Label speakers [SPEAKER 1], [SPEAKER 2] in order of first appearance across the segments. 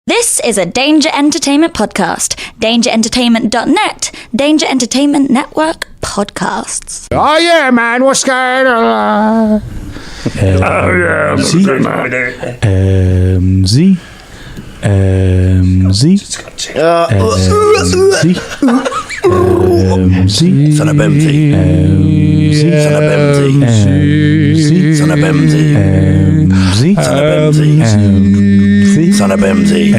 [SPEAKER 1] This is a Danger Entertainment podcast. DangerEntertainment.net. Danger Entertainment Network podcasts.
[SPEAKER 2] Oh yeah, man, what's going on?
[SPEAKER 3] Z.
[SPEAKER 4] Son of Bemsy. Son of Bemsy. Son of Bemsy. Son of Bemsy. Son of Bemsy.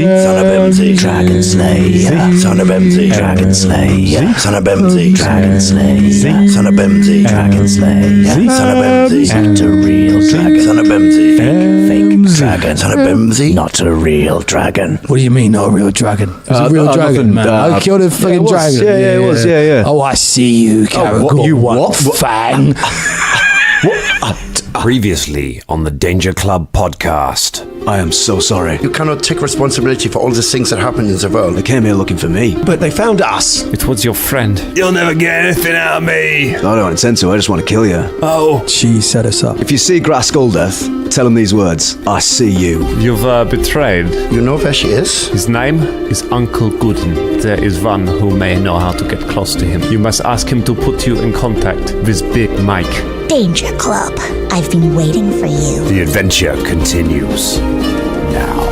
[SPEAKER 4] Son of Bemsy. Dragon Slayer. Son of Bemsy. Dragon Slayer. Son of Bemsy. Dragon Slayer. Son of Bemsy. Dragon Slayer. Son of Bemsy. Not a real dragon. Son of Bemsy. Fake dragon. Son of Bemsy. Not a real dragon.
[SPEAKER 3] What do you mean, not a real dragon? It's a real dragon, man. I killed a fucking dragon.
[SPEAKER 4] Yeah, it was. Yeah.
[SPEAKER 3] Oh, I see you, Caragor.
[SPEAKER 4] You what?
[SPEAKER 3] Fang.
[SPEAKER 5] Previously on the Danger Club podcast.
[SPEAKER 4] I am so sorry.
[SPEAKER 6] You cannot take responsibility for all the things that happen in the world.
[SPEAKER 4] They came here looking for me.
[SPEAKER 7] But they found us.
[SPEAKER 5] It was your friend. You'll never get anything out of me.
[SPEAKER 4] I don't intend to, I just want to kill you.
[SPEAKER 5] Oh.
[SPEAKER 3] She set us up.
[SPEAKER 4] If you see Grass Skuldeth, tell him these words. I see you.
[SPEAKER 5] You've betrayed.
[SPEAKER 6] You know where she is?
[SPEAKER 5] His name is Uncle Gooden. There is one who may know how to get close to him. You must ask him to put you in contact with Big Mike.
[SPEAKER 1] Danger Club. I've been waiting for you.
[SPEAKER 5] The adventure continues now.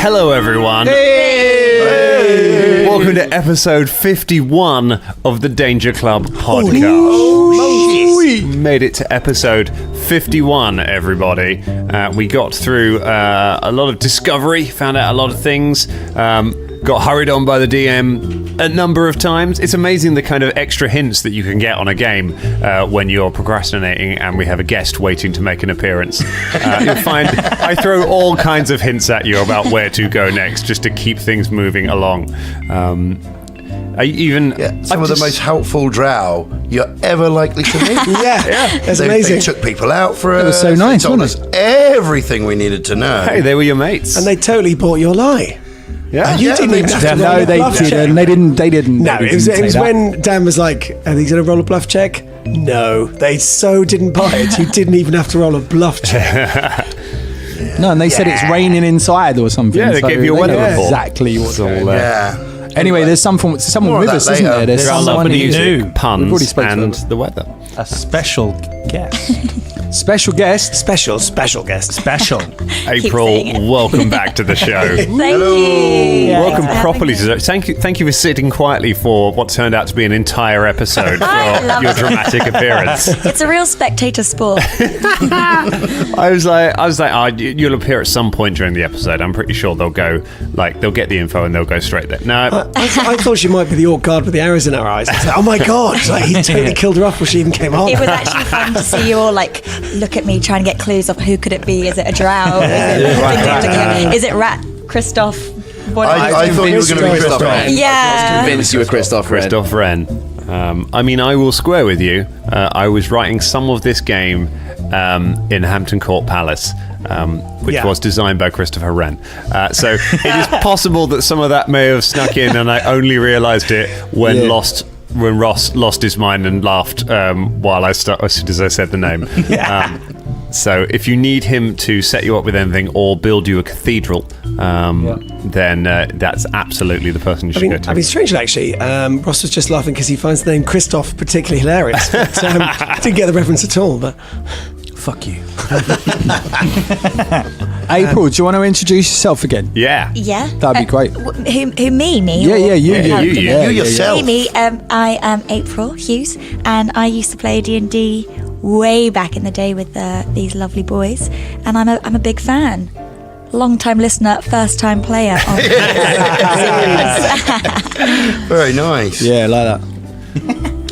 [SPEAKER 5] Hello, everyone. Hey! Welcome to episode 51 of the Danger Club podcast. We made it to episode 51, everybody. We got through a lot of discovery, found out a lot of things, got hurried on by the DM a number of times. It's amazing the kind of extra hints that you can get on a game when you're procrastinating and we have a guest waiting to make an appearance. You'll find I throw all kinds of hints at you about where to go next just to keep things moving along.
[SPEAKER 6] Some of the most helpful drow you're ever likely to meet.
[SPEAKER 7] That's
[SPEAKER 6] They
[SPEAKER 7] amazing.
[SPEAKER 6] took people out for us.
[SPEAKER 3] It was so nice,
[SPEAKER 6] They told us
[SPEAKER 3] wasn't
[SPEAKER 6] everything we needed to know.
[SPEAKER 5] Hey, they were your mates.
[SPEAKER 7] And they totally bought your lie.
[SPEAKER 5] Yeah.
[SPEAKER 7] You didn't even have to roll
[SPEAKER 3] No,
[SPEAKER 7] a
[SPEAKER 3] they
[SPEAKER 7] bluff check.
[SPEAKER 3] didn't. They didn't.
[SPEAKER 7] No,
[SPEAKER 3] They
[SPEAKER 7] it was
[SPEAKER 3] didn't say that.
[SPEAKER 7] when Dan was like, are they going to roll a bluff check? No, they so didn't buy it. You didn't even have to roll a bluff check.
[SPEAKER 3] No, and they said it's raining inside or something.
[SPEAKER 5] Yeah, they gave you a weather
[SPEAKER 3] know
[SPEAKER 5] report.
[SPEAKER 3] Exactly what's going on.
[SPEAKER 6] Yeah.
[SPEAKER 3] Anyway, there's someone
[SPEAKER 6] More
[SPEAKER 3] with
[SPEAKER 6] of
[SPEAKER 3] us,
[SPEAKER 6] that
[SPEAKER 3] isn't
[SPEAKER 6] later.
[SPEAKER 3] there? There's
[SPEAKER 5] There are
[SPEAKER 3] someone
[SPEAKER 5] lovely
[SPEAKER 3] who-
[SPEAKER 5] music,
[SPEAKER 3] We've already
[SPEAKER 5] puns,
[SPEAKER 3] spoken to
[SPEAKER 5] and
[SPEAKER 3] them.
[SPEAKER 5] the weather.
[SPEAKER 8] A special guest.
[SPEAKER 3] Special guest.
[SPEAKER 7] Special guest.
[SPEAKER 8] Special.
[SPEAKER 5] April,
[SPEAKER 1] saying it.
[SPEAKER 5] welcome back to the show.
[SPEAKER 1] Thank you.
[SPEAKER 5] Welcome
[SPEAKER 1] Thanks for
[SPEAKER 5] properly
[SPEAKER 1] having me.
[SPEAKER 5] to thank you for sitting quietly for what turned out to be an entire episode
[SPEAKER 1] I
[SPEAKER 5] for
[SPEAKER 1] love
[SPEAKER 5] your
[SPEAKER 1] it.
[SPEAKER 5] dramatic appearance.
[SPEAKER 1] It's a real spectator sport.
[SPEAKER 5] I was like, oh, you'll appear at some point during the episode. I'm pretty sure they'll get the info and they'll go straight there. No,
[SPEAKER 7] I thought she might be the orc guard with the arrows in her eyes. I was like, oh my god, like, he totally killed her off before she even came on.
[SPEAKER 1] It was actually fun to see you all like look at me trying to get clues of who could it be. Is it a drow? Is it Rat? Christoph?
[SPEAKER 6] I thought you were going to be Christoph.
[SPEAKER 1] Yeah.
[SPEAKER 4] Convinced you were Christoph Red.
[SPEAKER 5] Christoph Wren. I mean, I will square with you. I was writing some of this game in Hampton Court Palace, which was designed by Christopher Wren. So it is possible that some of that may have snuck in, and I only realised it when Ross lost his mind and laughed as soon as I said the name. So if you need him to set you up with anything or build you a cathedral, then that's absolutely the person you should go to.
[SPEAKER 7] I mean, strangely, actually, Ross was just laughing because he finds the name Christoph particularly hilarious. But, didn't get the reference at all, but...
[SPEAKER 8] Fuck you.
[SPEAKER 3] April, do you want to introduce yourself again?
[SPEAKER 5] Yeah.
[SPEAKER 1] Yeah.
[SPEAKER 3] That'd be great.
[SPEAKER 1] Who me?
[SPEAKER 3] Yeah,
[SPEAKER 1] or-
[SPEAKER 3] you.
[SPEAKER 5] you
[SPEAKER 6] yourself.
[SPEAKER 1] Me. I am April Hughes, and I used to play D&D way back in the day with these lovely boys, and I'm a big fan. Long-time listener, first-time player.
[SPEAKER 6] Very nice.
[SPEAKER 3] Yeah, like that.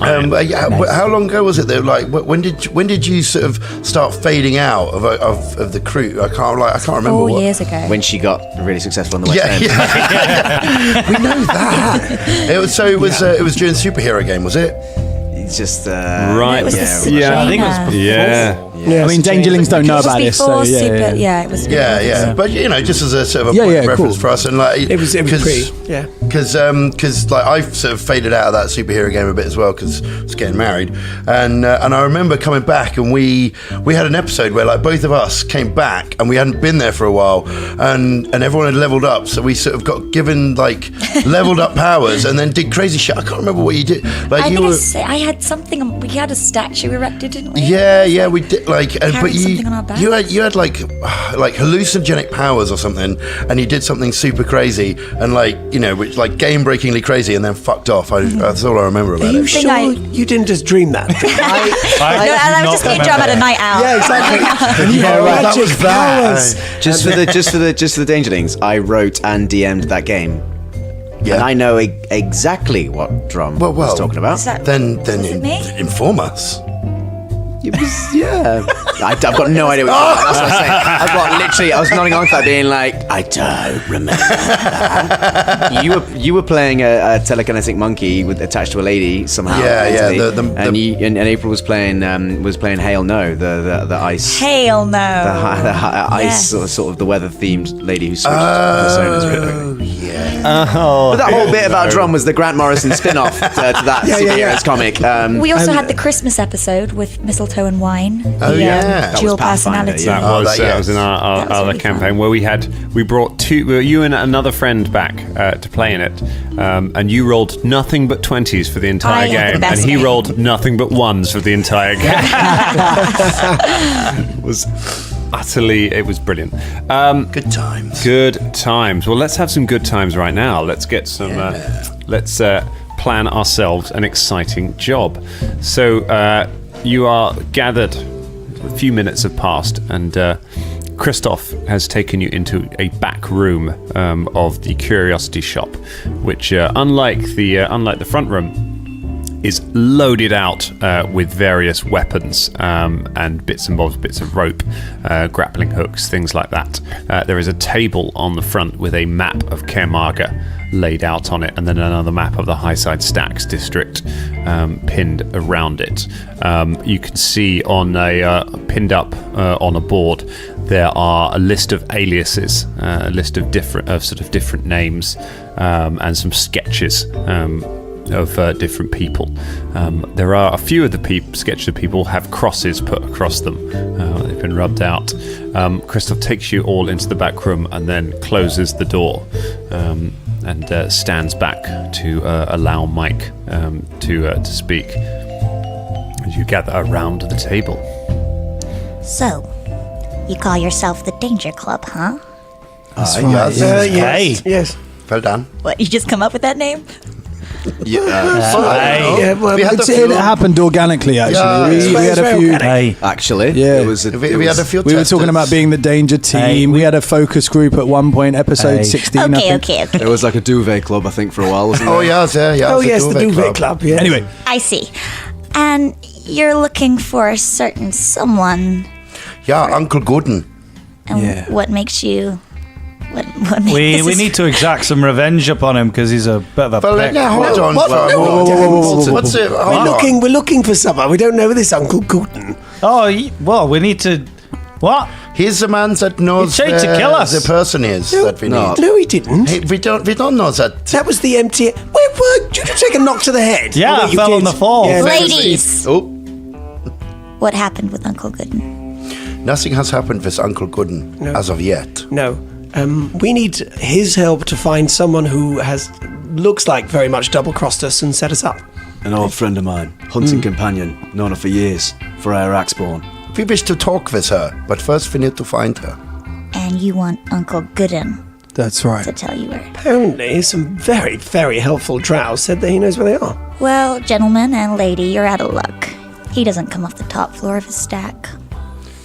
[SPEAKER 6] How long ago was it though? Like, when did you sort of start fading out of the crew? I can't remember.
[SPEAKER 1] 4 years ago.
[SPEAKER 4] When she got really successful on the West End.
[SPEAKER 6] We know that. It was during the superhero game, was it?
[SPEAKER 4] It's just...
[SPEAKER 5] Right.
[SPEAKER 1] It was
[SPEAKER 4] yeah,
[SPEAKER 1] the
[SPEAKER 5] yeah.
[SPEAKER 8] I think it was before.
[SPEAKER 5] Yeah.
[SPEAKER 7] Yeah,
[SPEAKER 3] I mean, Dangerlings don't know about this, so
[SPEAKER 1] Before
[SPEAKER 3] yeah.
[SPEAKER 1] Super, yeah, it was.
[SPEAKER 6] Yeah. But just as a sort of a
[SPEAKER 3] Yeah,
[SPEAKER 6] point
[SPEAKER 3] yeah,
[SPEAKER 6] of reference
[SPEAKER 3] cool.
[SPEAKER 6] for us, and like
[SPEAKER 7] It was pretty. Yeah.
[SPEAKER 6] because like I've sort of faded out of that superhero game a bit as well because I was getting married, and I remember coming back and we had an episode where like both of us came back and we hadn't been there for a while, and everyone had leveled up, so we sort of got given like leveled up powers and then did crazy shit. I can't remember what you did. Like
[SPEAKER 1] I
[SPEAKER 6] you
[SPEAKER 1] think
[SPEAKER 6] were.
[SPEAKER 1] I had something. We had a statue erected, didn't we?
[SPEAKER 6] Yeah, we did. Like, but
[SPEAKER 1] Carried something on our back.
[SPEAKER 6] you had like hallucinogenic powers or something, and you did something super crazy and which like game breakingly crazy, and then fucked off. That's all I remember about
[SPEAKER 7] Are you
[SPEAKER 6] it.
[SPEAKER 7] sure you didn't just dream that?
[SPEAKER 1] I was just being drum at a night out.
[SPEAKER 7] Yeah, exactly. And you
[SPEAKER 6] Yeah,
[SPEAKER 7] have
[SPEAKER 6] right, that
[SPEAKER 7] magic
[SPEAKER 6] was that.
[SPEAKER 7] powers.
[SPEAKER 9] Just for the Dangerlings, I wrote and DM'd that game.
[SPEAKER 6] Yeah.
[SPEAKER 9] And I know exactly what Drum was talking about.
[SPEAKER 1] Is that-
[SPEAKER 6] Then
[SPEAKER 1] was it me?
[SPEAKER 6] inform us.
[SPEAKER 9] It was, yeah. I've got no idea what you're talking about. That's what I'm saying. I was nodding on to that being like, I don't remember that. You were playing a telekinetic monkey attached to a lady somehow.
[SPEAKER 6] Yeah,
[SPEAKER 9] mentally. And April was playing Hail No, the ice.
[SPEAKER 1] Hail no.
[SPEAKER 9] The ice sort of the weather themed lady who switched personas really quickly. But that whole bit about Drum was the Grant Morrison spin-off to that superheroes comic.
[SPEAKER 1] We also had the Christmas episode with Mistletoe and Wine.
[SPEAKER 6] Oh, yeah. That
[SPEAKER 1] Dual
[SPEAKER 9] was Pathfinder,
[SPEAKER 1] personality.
[SPEAKER 9] yeah.
[SPEAKER 5] That was in our
[SPEAKER 1] That was
[SPEAKER 5] other
[SPEAKER 1] really
[SPEAKER 5] campaign
[SPEAKER 1] fun.
[SPEAKER 5] where we brought you and another friend back to play in it, and you rolled nothing but 20s for the entire
[SPEAKER 1] I had the
[SPEAKER 5] game,
[SPEAKER 1] best
[SPEAKER 5] and he
[SPEAKER 1] game.
[SPEAKER 5] rolled nothing but 1s for the entire game. It was brilliant.
[SPEAKER 6] Good times.
[SPEAKER 5] Good times. Well, let's have some good times right now. Let's get some. Let's plan ourselves an exciting job. So you are gathered. A few minutes have passed, and Christoph has taken you into a back room of the Curiosity Shop, which, unlike the front room, is loaded out with various weapons and bits and bobs, bits of rope, grappling hooks, things like that. There is a table on the front with a map of Kermaga laid out on it, and then another map of the Highside Stacks district pinned around it. You can see on pinned up on a board there are a list of aliases, a list of different names, and some sketches of different people. There are a few of the sketches of people have crosses put across them. They've been rubbed out. Christoph takes you all into the back room and then closes the door and stands back to allow Mike to speak as you gather around the table.
[SPEAKER 10] So, you call yourself the Danger Club, huh?
[SPEAKER 7] Yes.
[SPEAKER 6] Well done.
[SPEAKER 1] What, you just come up with that name?
[SPEAKER 3] It happened organically, actually. We had a few.
[SPEAKER 9] Actually,
[SPEAKER 3] Yeah.
[SPEAKER 6] We had a few.
[SPEAKER 3] We were talking about being the danger team. We had a focus group at one point, episode 16. I think.
[SPEAKER 10] Okay.
[SPEAKER 9] There was like a duvet club, I think, for a while, wasn't there?
[SPEAKER 6] Oh yes,
[SPEAKER 7] Oh yes, the Duvet Club. Yeah.
[SPEAKER 3] Anyway,
[SPEAKER 10] I see. And you're looking for a certain someone.
[SPEAKER 6] Yeah, Uncle Gooden.
[SPEAKER 10] And what makes you... What makes
[SPEAKER 8] We
[SPEAKER 10] this
[SPEAKER 8] need to exact some revenge upon him because he's a bit of a
[SPEAKER 6] But
[SPEAKER 8] prick.
[SPEAKER 6] hold on. What's it? Hold on.
[SPEAKER 7] We're looking for someone. We don't know this Uncle Gooden.
[SPEAKER 8] Well, we need to... What?
[SPEAKER 6] He's the man that knows
[SPEAKER 8] He tried to kill us.
[SPEAKER 6] the person is that we need.
[SPEAKER 7] No, he didn't.
[SPEAKER 6] We don't know that.
[SPEAKER 7] That was the empty... Wait, did you take a knock to the head?
[SPEAKER 8] Yeah, I
[SPEAKER 7] you
[SPEAKER 8] fell
[SPEAKER 7] did.
[SPEAKER 8] on the fall.
[SPEAKER 7] Yeah,
[SPEAKER 10] Ladies,
[SPEAKER 6] Oh,
[SPEAKER 10] what happened with Uncle Gooden?
[SPEAKER 6] nothing has happened with Uncle Gooden as of yet.
[SPEAKER 7] No. We need his help to find someone who looks like very much double-crossed us and set us up.
[SPEAKER 11] An old friend of mine, hunting companion, known her for years, Freya Axborn.
[SPEAKER 6] We wish to talk with her, but first we need to find her.
[SPEAKER 10] And you want Uncle Gooden
[SPEAKER 3] that's right.
[SPEAKER 10] to tell you where.
[SPEAKER 7] Apparently, some very, very helpful drow said that he knows where they are.
[SPEAKER 10] Well, gentlemen and lady, you're out of luck. He doesn't come off the top floor of his stack.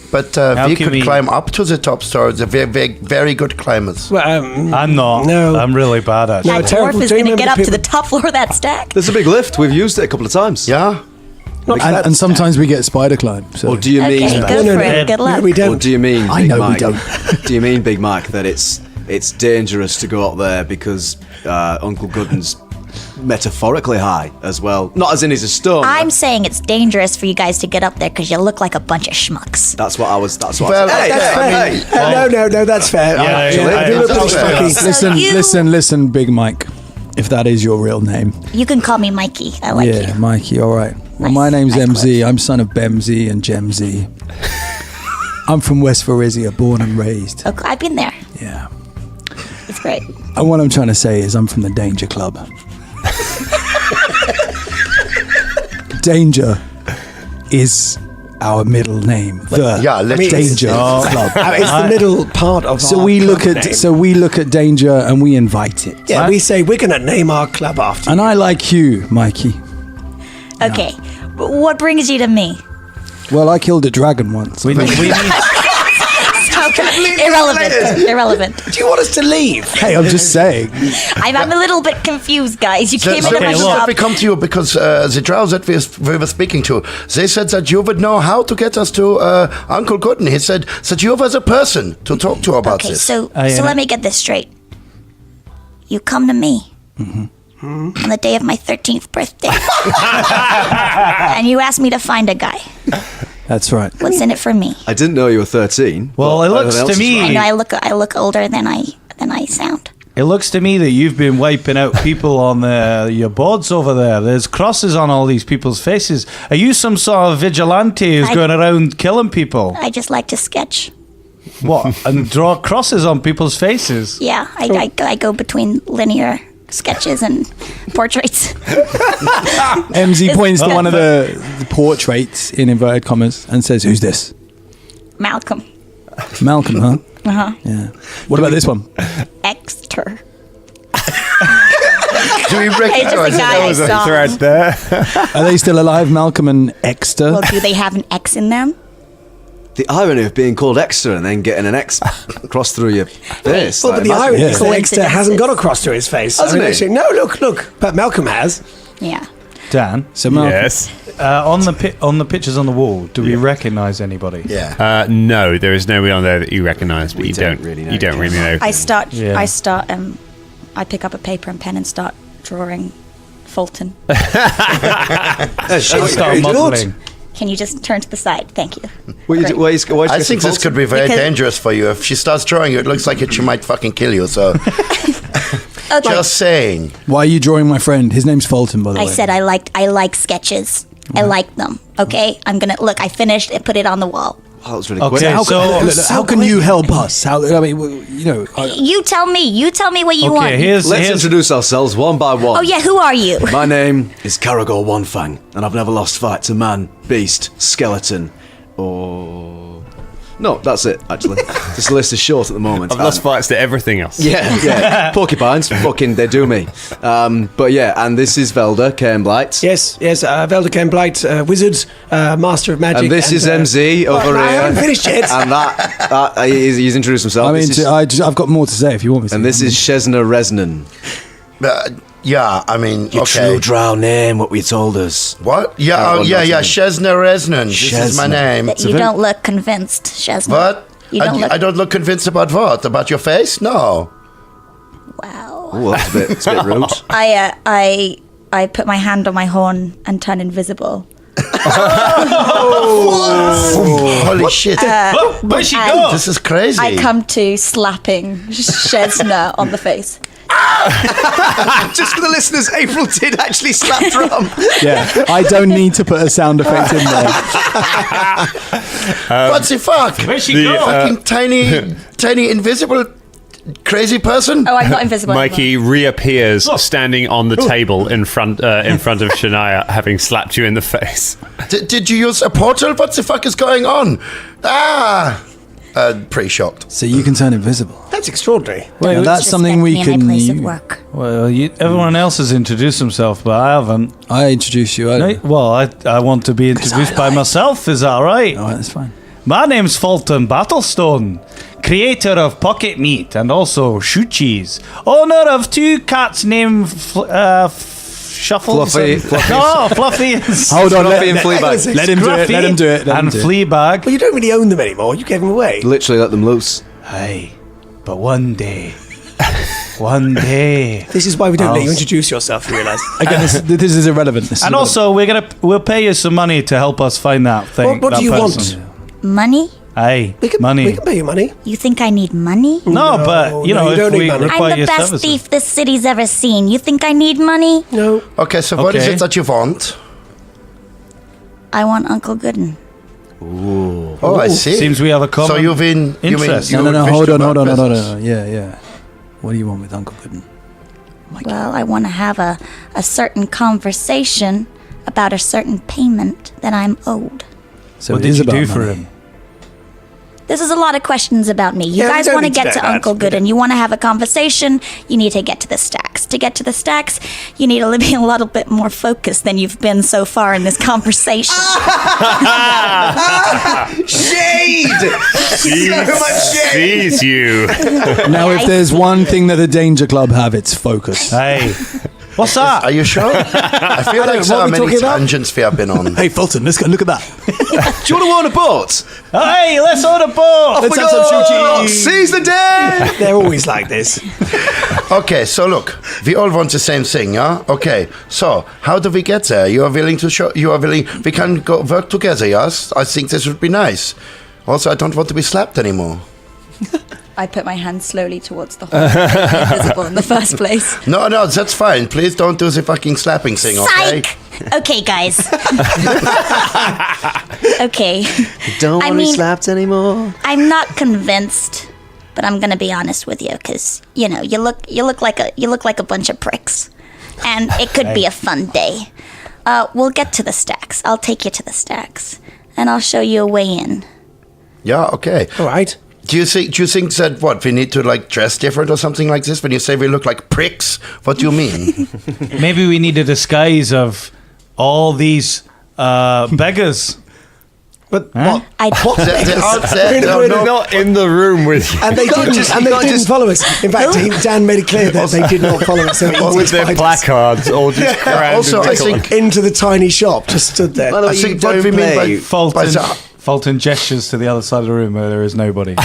[SPEAKER 6] But
[SPEAKER 8] How
[SPEAKER 6] we
[SPEAKER 8] can
[SPEAKER 6] could
[SPEAKER 8] we-
[SPEAKER 6] climb up to the top store. They're very, very, very good climbers.
[SPEAKER 7] Well,
[SPEAKER 8] I'm not.
[SPEAKER 7] No.
[SPEAKER 8] I'm really bad at it.
[SPEAKER 7] No,
[SPEAKER 1] That
[SPEAKER 7] terrible.
[SPEAKER 1] dwarf is
[SPEAKER 7] Do you
[SPEAKER 1] going to get
[SPEAKER 7] remember
[SPEAKER 1] up to the
[SPEAKER 7] people-
[SPEAKER 1] top floor of that stack.
[SPEAKER 11] There's a big lift. We've used it a couple of times.
[SPEAKER 6] Yeah.
[SPEAKER 3] And sometimes we get spider climb. So.
[SPEAKER 11] Or do you
[SPEAKER 1] Okay,
[SPEAKER 11] mean?
[SPEAKER 1] go for it. Good luck.
[SPEAKER 7] We
[SPEAKER 11] Or
[SPEAKER 7] don't.
[SPEAKER 11] do you mean?
[SPEAKER 3] I
[SPEAKER 11] Big
[SPEAKER 3] know we
[SPEAKER 11] Mike,
[SPEAKER 3] don't.
[SPEAKER 11] Do you mean, Big Mike, that it's dangerous to go up there because Uncle Gooden's metaphorically high as well. Not as in he's a stone.
[SPEAKER 10] I'm saying it's dangerous for you guys to get up there because you look like a bunch of schmucks.
[SPEAKER 11] That's what I was. That's what.
[SPEAKER 6] Well,
[SPEAKER 11] I
[SPEAKER 7] That's fair. No, that's fair. I do a little
[SPEAKER 6] that's fair.
[SPEAKER 7] schmucky.
[SPEAKER 3] Listen, Big Mike. If that is your real name.
[SPEAKER 10] You can call me Mikey. I like
[SPEAKER 3] Yeah,
[SPEAKER 10] you.
[SPEAKER 3] Mikey, all right. Well,
[SPEAKER 10] Nice.
[SPEAKER 3] my name's
[SPEAKER 10] Nice
[SPEAKER 3] MZ. I'm son of Bemzy and Gemzy. I'm from West Varizia, born and raised.
[SPEAKER 10] Okay, I've been there.
[SPEAKER 3] Yeah.
[SPEAKER 10] It's great.
[SPEAKER 3] And what I'm trying to say is I'm from the Danger Club. Danger is our middle name. The Danger Club.
[SPEAKER 7] It's the middle part of
[SPEAKER 3] So
[SPEAKER 7] our
[SPEAKER 3] we
[SPEAKER 7] club
[SPEAKER 3] look at
[SPEAKER 7] name.
[SPEAKER 3] danger and we invite it.
[SPEAKER 7] Yeah, we say we're going to name our club after you.
[SPEAKER 3] And I like you, Mikey.
[SPEAKER 10] Okay. But what brings you to me?
[SPEAKER 3] Well, I killed a dragon once.
[SPEAKER 8] We need
[SPEAKER 10] Irrelevant.
[SPEAKER 7] Do you want us to leave?
[SPEAKER 3] Hey, I'm just saying.
[SPEAKER 10] I'm a little bit confused, guys. You came
[SPEAKER 6] So
[SPEAKER 10] into my shop.
[SPEAKER 6] we come to you because the drow that we were speaking to, they said that you would know how to get us to Uncle Gooden. He said that you were the person to talk to about
[SPEAKER 10] Okay,
[SPEAKER 6] this.
[SPEAKER 10] so let me get this straight. You come to me on the day of my 13th birthday, and you asked me to find a guy.
[SPEAKER 3] That's right.
[SPEAKER 10] What's in it for me?
[SPEAKER 11] I didn't know you were 13.
[SPEAKER 8] Well, it
[SPEAKER 11] but
[SPEAKER 8] looks
[SPEAKER 11] everything
[SPEAKER 8] to
[SPEAKER 11] else is
[SPEAKER 8] me-
[SPEAKER 11] right.
[SPEAKER 10] I know I look older than I sound.
[SPEAKER 8] It looks to me that you've been wiping out people on your boards over there. There's crosses on all these people's faces. Are you some sort of vigilante who's going around killing people?
[SPEAKER 10] I just like to sketch.
[SPEAKER 8] What? And draw crosses on people's faces?
[SPEAKER 10] Yeah, I go between linear sketches and portraits.
[SPEAKER 3] MZ points to one of the portraits in inverted commas and says, "Who's this?"
[SPEAKER 10] Malcolm.
[SPEAKER 3] Malcolm, huh?
[SPEAKER 10] Uh-huh.
[SPEAKER 3] Yeah. What about this one?
[SPEAKER 10] Exter.
[SPEAKER 6] Do we
[SPEAKER 10] It's just
[SPEAKER 6] recognize
[SPEAKER 10] a guy I saw.
[SPEAKER 5] thread there.
[SPEAKER 3] Are they still alive, Malcolm and Exter?
[SPEAKER 10] Well, do they have an X in them?
[SPEAKER 11] The irony of being called Extra and then getting an X crossed through your face.
[SPEAKER 7] Well, but the
[SPEAKER 11] imagine.
[SPEAKER 7] irony is that
[SPEAKER 10] Coincidences.
[SPEAKER 7] Exeter hasn't got a cross through his face.
[SPEAKER 11] Hasn't he?
[SPEAKER 7] Actually, no, look. But Malcolm has.
[SPEAKER 10] Yeah.
[SPEAKER 8] Dan,
[SPEAKER 3] So Malcolm,
[SPEAKER 5] Yes.
[SPEAKER 8] on the pictures on the wall, do we recognise anybody?
[SPEAKER 6] Yeah.
[SPEAKER 5] No, there is nobody on there that you recognise, but
[SPEAKER 11] We
[SPEAKER 5] you
[SPEAKER 11] don't
[SPEAKER 5] don't
[SPEAKER 11] really know.
[SPEAKER 5] You don't really know.
[SPEAKER 10] I pick up a paper and pen and start drawing Fulton.
[SPEAKER 8] Start modelling.
[SPEAKER 10] Can you just turn to the side? Thank you. Great.
[SPEAKER 6] I think this could be very
[SPEAKER 10] Because-
[SPEAKER 6] dangerous for you. If she starts drawing you, it looks like she might fucking kill you. So,
[SPEAKER 10] Okay.
[SPEAKER 6] just saying.
[SPEAKER 3] why are you drawing my friend? His name's Fulton, by the
[SPEAKER 10] I
[SPEAKER 3] way.
[SPEAKER 10] said I like sketches. I like them. Okay, I'm gonna look. I finished and put it on the wall.
[SPEAKER 11] Oh, that was really
[SPEAKER 8] Okay,
[SPEAKER 11] quick.
[SPEAKER 8] so
[SPEAKER 3] How can you help us?
[SPEAKER 10] You tell me. You tell me what you want.
[SPEAKER 8] here's
[SPEAKER 11] Let's introduce ourselves one by one.
[SPEAKER 10] Oh yeah, who are you?
[SPEAKER 11] My name is Karagor Onefang, and I've never lost fight to man, beast, skeleton, or... No, that's it, actually. This list is short at the moment.
[SPEAKER 5] I've lost fights to everything else.
[SPEAKER 11] Yeah. Porcupines, fucking, they do me. But yeah, and this is Velda Cairnblight.
[SPEAKER 7] Yes. Velda Cairnblight, wizard, master of magic.
[SPEAKER 11] And this is MZ over
[SPEAKER 7] I
[SPEAKER 11] here.
[SPEAKER 7] haven't finished yet.
[SPEAKER 11] And that he's introduced himself.
[SPEAKER 3] I mean,
[SPEAKER 11] This is-
[SPEAKER 3] I've got more to say if you want me to.
[SPEAKER 11] and this is Shezna Resnan.
[SPEAKER 6] Yeah, I mean,
[SPEAKER 11] Your
[SPEAKER 6] okay.
[SPEAKER 11] true drow name, what we told us.
[SPEAKER 6] What? Yeah,
[SPEAKER 11] Oh,
[SPEAKER 6] yeah.
[SPEAKER 11] not
[SPEAKER 6] Shezna Resnan. This is my
[SPEAKER 11] Shezna.
[SPEAKER 6] name.
[SPEAKER 10] You don't look convinced, Shazna.
[SPEAKER 6] What?
[SPEAKER 10] You don't look.
[SPEAKER 6] I don't look convinced about what? About your face? No.
[SPEAKER 10] Wow.
[SPEAKER 11] Oh, that's a bit rude.
[SPEAKER 10] I put my hand on my horn and turn invisible.
[SPEAKER 6] Holy shit.
[SPEAKER 8] Where'd she
[SPEAKER 10] and-
[SPEAKER 8] go?
[SPEAKER 6] This is crazy.
[SPEAKER 10] I come to slapping Shazna on the face.
[SPEAKER 11] Just for the listeners, April did actually slap drum.
[SPEAKER 3] Yeah, I don't need to put a sound effect in there.
[SPEAKER 6] What the fuck?
[SPEAKER 8] Where'd she go?
[SPEAKER 6] Fucking tiny invisible crazy person?
[SPEAKER 10] Oh, I'm not invisible.
[SPEAKER 5] Mikey reappears standing on the table in front of Shania, having slapped you in the face.
[SPEAKER 6] Did you use a portal? What the fuck is going on? Pretty shocked.
[SPEAKER 3] So you can turn invisible.
[SPEAKER 7] That's extraordinary.
[SPEAKER 3] Now, that's something we
[SPEAKER 10] me in my
[SPEAKER 3] can
[SPEAKER 10] place of
[SPEAKER 3] use.
[SPEAKER 10] work.
[SPEAKER 8] Well, everyone else has introduced himself, but I haven't.
[SPEAKER 3] I introduce you.
[SPEAKER 8] No, well, I want to be introduced by myself. Is that right?
[SPEAKER 3] All right, that's fine.
[SPEAKER 8] My name's Fulton Battlestone, creator of Pocket Meat and also Shoe Cheese, owner of two cats named Shuffles. Fluffy and
[SPEAKER 3] Hold on,
[SPEAKER 11] Scruffy and Fleabag.
[SPEAKER 3] let him do it. Let him do it. Let him
[SPEAKER 8] and
[SPEAKER 3] do it.
[SPEAKER 8] Fleabag.
[SPEAKER 7] Well, you don't really own them anymore. You gave them away.
[SPEAKER 11] Literally let them loose.
[SPEAKER 8] Hey, but one day One day.
[SPEAKER 7] This is why we don't let you introduce yourself, you realise.
[SPEAKER 3] Again, this is irrelevant.
[SPEAKER 8] And also, we'll pay you some money to help us find that thing.
[SPEAKER 7] What do you
[SPEAKER 8] person.
[SPEAKER 7] want?
[SPEAKER 10] Money?
[SPEAKER 8] Aye,
[SPEAKER 7] We can
[SPEAKER 8] money.
[SPEAKER 7] pay you money.
[SPEAKER 10] You think I need money?
[SPEAKER 8] No, but you know,
[SPEAKER 7] you don't
[SPEAKER 8] if
[SPEAKER 7] need
[SPEAKER 8] we
[SPEAKER 7] money.
[SPEAKER 8] require
[SPEAKER 10] I'm the
[SPEAKER 8] your
[SPEAKER 10] best
[SPEAKER 8] services.
[SPEAKER 10] thief this city's ever seen. You think I need money?
[SPEAKER 7] No.
[SPEAKER 6] Okay, so what is
[SPEAKER 8] Okay.
[SPEAKER 6] it that you want?
[SPEAKER 10] I want Uncle Gooden.
[SPEAKER 6] Oh, I see.
[SPEAKER 8] Seems we have a common
[SPEAKER 6] So you've been...
[SPEAKER 8] interest.
[SPEAKER 3] No,
[SPEAKER 6] wished
[SPEAKER 3] hold on.
[SPEAKER 6] about business.
[SPEAKER 3] Yeah. What do you want with Uncle Gooden?
[SPEAKER 10] Well, I want to have a certain conversation about a certain payment that I'm owed.
[SPEAKER 3] So
[SPEAKER 8] What
[SPEAKER 3] it
[SPEAKER 8] did
[SPEAKER 3] is
[SPEAKER 8] you
[SPEAKER 3] about
[SPEAKER 8] do for
[SPEAKER 3] money.
[SPEAKER 8] him?
[SPEAKER 10] This is a lot of questions about me. You
[SPEAKER 7] Yeah, we
[SPEAKER 10] guys
[SPEAKER 7] don't
[SPEAKER 10] want to
[SPEAKER 7] need to
[SPEAKER 10] get
[SPEAKER 7] know
[SPEAKER 10] to
[SPEAKER 7] that.
[SPEAKER 10] Uncle Gooden. You want to have a conversation. You need to get to the stacks. To get to the stacks, you need to be a little bit more focused than you've been so far in this conversation.
[SPEAKER 9] Shade! So much shade!
[SPEAKER 5] Sees you.
[SPEAKER 3] Now, if there's one thing that the Danger Club have, it's focus.
[SPEAKER 8] Hey, what's that?
[SPEAKER 6] Are you sure? I feel like
[SPEAKER 7] what
[SPEAKER 6] so
[SPEAKER 7] are we
[SPEAKER 6] many
[SPEAKER 7] talking about?
[SPEAKER 6] tangents we have been on.
[SPEAKER 3] Hey, Fulton, let's go look at that.
[SPEAKER 9] Do you want to own a boat?
[SPEAKER 8] Hey, let's order a boat.
[SPEAKER 9] Let's have some sushi. Seize the day!
[SPEAKER 7] They're always like this.
[SPEAKER 6] Okay, so look, we all want the same thing, yeah? Okay, so how do we get there? You are willing to show? You are willing? We can go work together, yes? I think this would be nice. Also, I don't want to be slapped anymore.
[SPEAKER 1] I put my hand slowly towards the hole, invisible in the first place.
[SPEAKER 6] No, that's fine. Please don't do the fucking slapping thing, okay?
[SPEAKER 10] Psych! Okay, guys. Okay.
[SPEAKER 9] Don't
[SPEAKER 10] I
[SPEAKER 9] want to be
[SPEAKER 10] mean-
[SPEAKER 9] slapped anymore.
[SPEAKER 10] I'm not convinced, but I'm gonna be honest with you, because you look like a bunch of pricks, and it could be a fun day. We'll get to the stacks. I'll take you to the stacks, and I'll show you a way in.
[SPEAKER 6] Yeah, okay.
[SPEAKER 7] All right.
[SPEAKER 6] Do you think that what we need to like dress different or something like this? When you say we look like pricks, what do you mean?
[SPEAKER 8] Maybe we need a disguise of all these beggars.
[SPEAKER 7] But
[SPEAKER 8] Huh?
[SPEAKER 6] They're
[SPEAKER 5] Not in the room with you.
[SPEAKER 7] And they didn't follow us. In fact, Dan made it clear that they did not follow us. So
[SPEAKER 5] Or with their placards, or just crammed
[SPEAKER 6] Also,
[SPEAKER 5] into
[SPEAKER 6] I think
[SPEAKER 7] into the tiny shop, just stood there.
[SPEAKER 9] Well,
[SPEAKER 6] I
[SPEAKER 9] you
[SPEAKER 6] think what
[SPEAKER 9] don't
[SPEAKER 6] we mean
[SPEAKER 9] play.
[SPEAKER 6] by
[SPEAKER 8] Fulton,
[SPEAKER 6] By-
[SPEAKER 8] Fulton gestures to the other side of the room where there is nobody.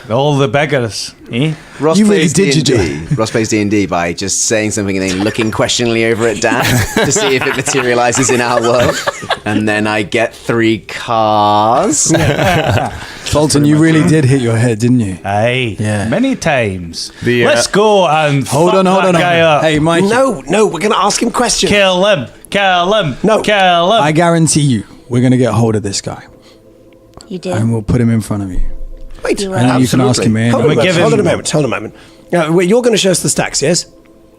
[SPEAKER 8] All the beggars. Eh?
[SPEAKER 9] Ross
[SPEAKER 3] You really
[SPEAKER 9] plays
[SPEAKER 3] did your
[SPEAKER 9] D&D. Ross plays D&D by just saying something and then looking questioningly over at Dan to see if it materializes in our world. And then I get 3 cars.
[SPEAKER 3] Fulton, you really did hit your head, didn't you?
[SPEAKER 8] Aye.
[SPEAKER 3] Yeah.
[SPEAKER 8] Many times.
[SPEAKER 5] The,
[SPEAKER 8] Let's go and
[SPEAKER 3] Hold
[SPEAKER 8] fuck
[SPEAKER 3] on.
[SPEAKER 8] that guy up.
[SPEAKER 3] Hey, Mike.
[SPEAKER 7] No, we're going to ask him questions.
[SPEAKER 8] Kill him. Kill him.
[SPEAKER 7] No.
[SPEAKER 8] Kill him.
[SPEAKER 3] I guarantee you, we're going to get hold of this guy.
[SPEAKER 10] You did.
[SPEAKER 3] And we'll put him in front of you.
[SPEAKER 7] Wait,
[SPEAKER 3] And then you can ask him in.
[SPEAKER 7] hold on a
[SPEAKER 8] we give
[SPEAKER 7] moment.
[SPEAKER 8] him-
[SPEAKER 7] Hold on a moment. Now, you're going to show us the stacks, yes?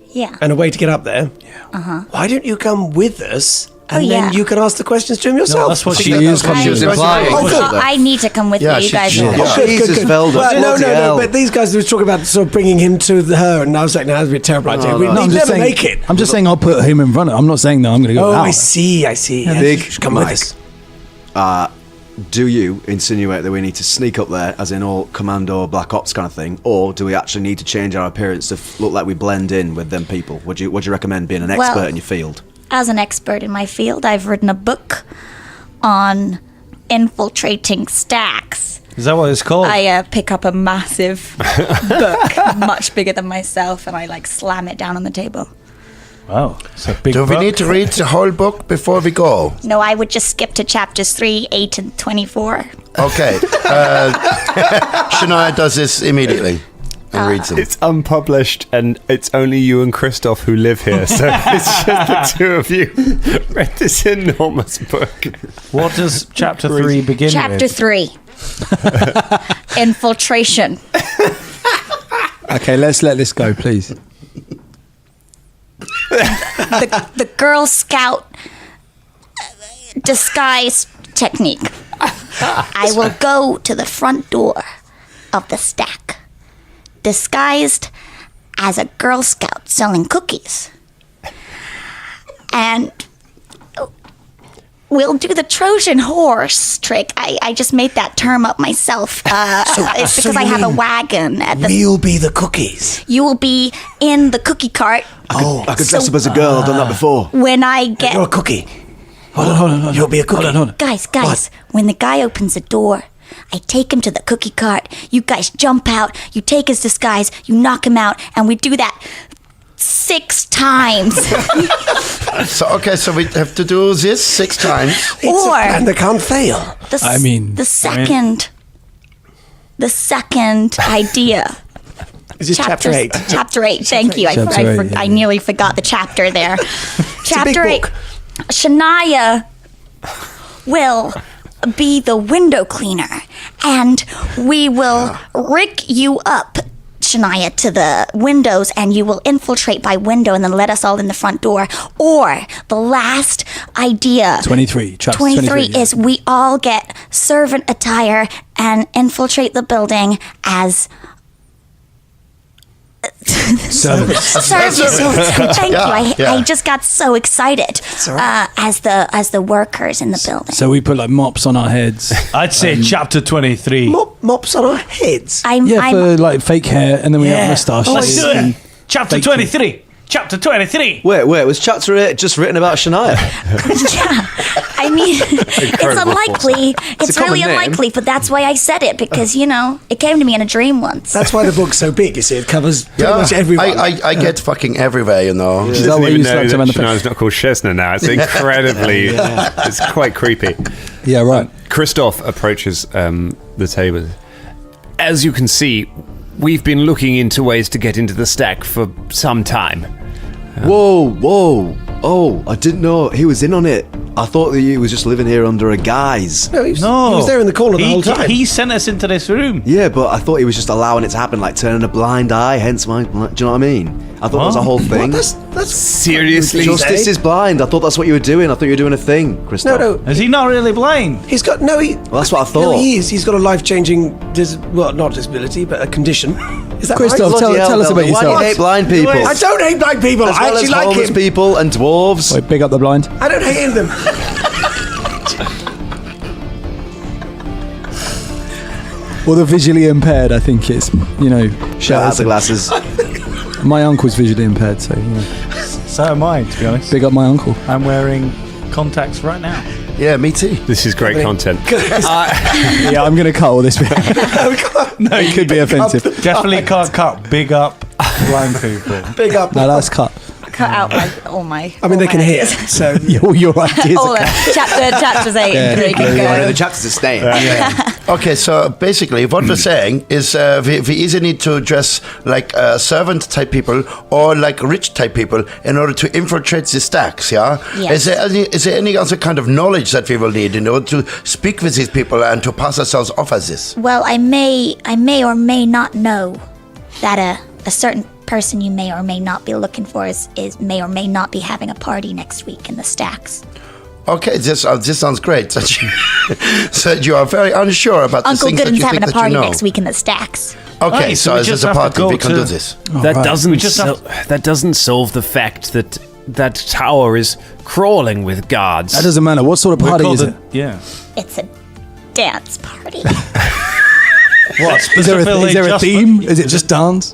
[SPEAKER 10] Yeah.
[SPEAKER 7] And a way to get up there. Yeah. Why don't you come with us? And
[SPEAKER 10] yeah.
[SPEAKER 7] then you can ask the questions to him yourself.
[SPEAKER 8] No, that's what
[SPEAKER 3] She
[SPEAKER 8] she
[SPEAKER 3] is
[SPEAKER 8] is.
[SPEAKER 3] coming
[SPEAKER 9] She was
[SPEAKER 3] with us.
[SPEAKER 9] implying.
[SPEAKER 7] Oh, good.
[SPEAKER 10] I need to come with
[SPEAKER 6] Yeah,
[SPEAKER 10] you. You
[SPEAKER 6] she-
[SPEAKER 10] guys
[SPEAKER 6] she-
[SPEAKER 10] will.
[SPEAKER 6] yeah.
[SPEAKER 9] Jesus, Felder.
[SPEAKER 7] Well, no,
[SPEAKER 9] Bloody hell.
[SPEAKER 7] but these guys were talking about sort of bringing him to her, and I was like, no, that'd be a terrible idea. We'd
[SPEAKER 3] No, I'm
[SPEAKER 7] never
[SPEAKER 3] just saying.
[SPEAKER 7] make it.
[SPEAKER 3] I'm just saying I'll put him in front of. I'm not saying that I'm going to go
[SPEAKER 7] Oh,
[SPEAKER 3] out.
[SPEAKER 7] I see. Yeah,
[SPEAKER 9] Big
[SPEAKER 7] you should come with
[SPEAKER 9] Mike.
[SPEAKER 7] us.
[SPEAKER 9] Do you insinuate that we need to sneak up there, as in all Commando Black Ops kind of thing, or do we actually need to change our appearance to look like we blend in with them people? Would you recommend being an expert
[SPEAKER 10] Well-
[SPEAKER 9] in your field?
[SPEAKER 10] As an expert in my field, I've written a book on infiltrating stacks.
[SPEAKER 8] Is that what it's called?
[SPEAKER 1] I pick up a massive book, much bigger than myself, and I like slam it down on the table.
[SPEAKER 8] Wow. It's a big
[SPEAKER 6] Do we
[SPEAKER 8] book.
[SPEAKER 6] need to read the whole book before we go?
[SPEAKER 10] No, I would just skip to chapters 3, 8, and 24.
[SPEAKER 6] Okay. Shania does this immediately and reads them.
[SPEAKER 5] It's unpublished, and it's only you and Christoph who live here, so it's just the two of you read this enormous book.
[SPEAKER 8] What does chapter 3 begin
[SPEAKER 10] Chapter
[SPEAKER 8] with?
[SPEAKER 10] 3. Infiltration.
[SPEAKER 3] Okay, let's let this go, please.
[SPEAKER 10] The Girl Scout disguise technique. I will go to the front door of the stack, disguised as a Girl Scout selling cookies. And we'll do the Trojan horse trick. I just made that term up myself. It's
[SPEAKER 7] so
[SPEAKER 10] because I
[SPEAKER 7] you
[SPEAKER 10] have a
[SPEAKER 7] mean
[SPEAKER 10] wagon at the.
[SPEAKER 7] We'll be the cookies.
[SPEAKER 10] You will be in the cookie cart
[SPEAKER 9] I could dress up as a girl. I've done that before.
[SPEAKER 10] when I
[SPEAKER 7] You're a
[SPEAKER 10] get.
[SPEAKER 7] cookie. Hold on. You'll be a cookie.
[SPEAKER 10] Guys, when the guy opens the door, I take him to the cookie cart. You guys jump out. You take his disguise. You knock him out. And we do that 6 times.
[SPEAKER 6] So we have to do this 6 times.
[SPEAKER 7] It's a plan that can't fail.
[SPEAKER 10] The second idea.
[SPEAKER 7] Is this chapter 8?
[SPEAKER 10] Chapter 8. Thank you. I nearly forgot the chapter there. Chapter 8. Shania will be the window cleaner, and we will rig you up, Shania, to the windows, and you will infiltrate by window and then let us all in the front door. Or the last idea,
[SPEAKER 3] 23.
[SPEAKER 10] 23 is we all get servant attire and infiltrate the building as
[SPEAKER 3] Servants.
[SPEAKER 10] Thank you. I just got so excited as the workers in the building.
[SPEAKER 3] So we put like mops on our heads.
[SPEAKER 8] I'd say chapter 23.
[SPEAKER 7] Mops on our heads?
[SPEAKER 3] For like fake hair, and then we have moustaches.
[SPEAKER 8] Let's do it. Chapter 23. Chapter 23.
[SPEAKER 11] Wait, was chapter 8 just written about Shania?
[SPEAKER 10] I mean, it's unlikely. It's really
[SPEAKER 11] common name.
[SPEAKER 10] unlikely, but that's why I said it, because, it came to me in a dream once.
[SPEAKER 7] That's why the book's so big, you see. It covers pretty much everyone.
[SPEAKER 6] I get fucking everywhere,
[SPEAKER 5] She doesn't even know that Shania's not called Shesna now. It's incredibly... It's quite creepy.
[SPEAKER 3] Yeah, right.
[SPEAKER 5] Christoph approaches the table. As you can see, we've been looking into ways to get into the stack for some time.
[SPEAKER 11] Whoa. Oh, I didn't know he was in on it. I thought that he was just living here under a guise.
[SPEAKER 7] No, he was there in the corner the whole time.
[SPEAKER 8] He sent us into this room.
[SPEAKER 11] Yeah, but I thought he was just allowing it to happen, like turning a blind eye, hence my... Do you know what I mean? I thought that was a whole thing.
[SPEAKER 7] That's
[SPEAKER 5] seriously?
[SPEAKER 11] Justice is blind. I thought that's what you were doing. I thought you were doing a thing, Christoph.
[SPEAKER 7] No.
[SPEAKER 8] Is he not really blind?
[SPEAKER 7] He's got... No, he...
[SPEAKER 11] Well, that's what I thought.
[SPEAKER 7] No, he is. He's got a life-changing... not disability, but a condition. Is that
[SPEAKER 3] Christoph,
[SPEAKER 7] right?
[SPEAKER 3] tell us about
[SPEAKER 11] Why do
[SPEAKER 3] yourself.
[SPEAKER 11] you hate blind people?
[SPEAKER 7] I don't hate blind people.
[SPEAKER 11] As
[SPEAKER 7] I
[SPEAKER 11] well
[SPEAKER 7] actually
[SPEAKER 11] as
[SPEAKER 7] like
[SPEAKER 11] homeless
[SPEAKER 7] him.
[SPEAKER 11] people and dwarves.
[SPEAKER 3] Wait, big up the blind.
[SPEAKER 7] I don't hate them.
[SPEAKER 3] Well, the visually impaired, I think it's,
[SPEAKER 11] Shout out the glasses.
[SPEAKER 3] My uncle's visually impaired, so,
[SPEAKER 8] So am I, to be honest.
[SPEAKER 3] Big up my uncle.
[SPEAKER 8] I'm wearing contacts right now.
[SPEAKER 6] Yeah, me too.
[SPEAKER 5] This is great content.
[SPEAKER 3] Yeah, I'm going to cut all this bit. No, it could be offensive.
[SPEAKER 8] Definitely can't cut. Big up blind people.
[SPEAKER 7] Big up.
[SPEAKER 3] No, that's cut.
[SPEAKER 1] Cut out all my.
[SPEAKER 7] I mean, they can hear, so...
[SPEAKER 3] Your ideas
[SPEAKER 1] All
[SPEAKER 3] are
[SPEAKER 1] of
[SPEAKER 3] cut.
[SPEAKER 1] chapters 8 and 3 can go.
[SPEAKER 11] The chapters are staying.
[SPEAKER 6] Okay, so basically what we're saying is we either need to dress like servant type people or like rich type people in order to infiltrate the stacks, yeah?
[SPEAKER 10] Yes.
[SPEAKER 6] Is there any other kind of knowledge that we will need in order to speak with these people and to pass ourselves off as this?
[SPEAKER 10] Well, I may or may not know that a certain person you may or may not be looking for is may or may not be having a party next week in the stacks.
[SPEAKER 6] Okay, this sounds great. So you are very unsure about
[SPEAKER 10] Uncle
[SPEAKER 6] the things that
[SPEAKER 10] Gooden's
[SPEAKER 6] you
[SPEAKER 10] having
[SPEAKER 6] think
[SPEAKER 10] a
[SPEAKER 6] that you
[SPEAKER 10] party
[SPEAKER 6] know.
[SPEAKER 10] next week in the stacks.
[SPEAKER 6] Okay,
[SPEAKER 8] Right, so
[SPEAKER 6] so
[SPEAKER 8] we
[SPEAKER 6] as
[SPEAKER 8] just
[SPEAKER 6] a
[SPEAKER 8] have to
[SPEAKER 6] party
[SPEAKER 8] go
[SPEAKER 6] we can
[SPEAKER 8] to-
[SPEAKER 6] do this.
[SPEAKER 5] That
[SPEAKER 3] right.
[SPEAKER 5] doesn't solve the fact that that tower is crawling with guards.
[SPEAKER 3] That doesn't matter. What sort of party is it?
[SPEAKER 8] Yeah.
[SPEAKER 10] It's a dance party.
[SPEAKER 8] What?
[SPEAKER 3] Is there
[SPEAKER 8] specifically
[SPEAKER 3] a
[SPEAKER 8] just-
[SPEAKER 3] theme? Is it just dance?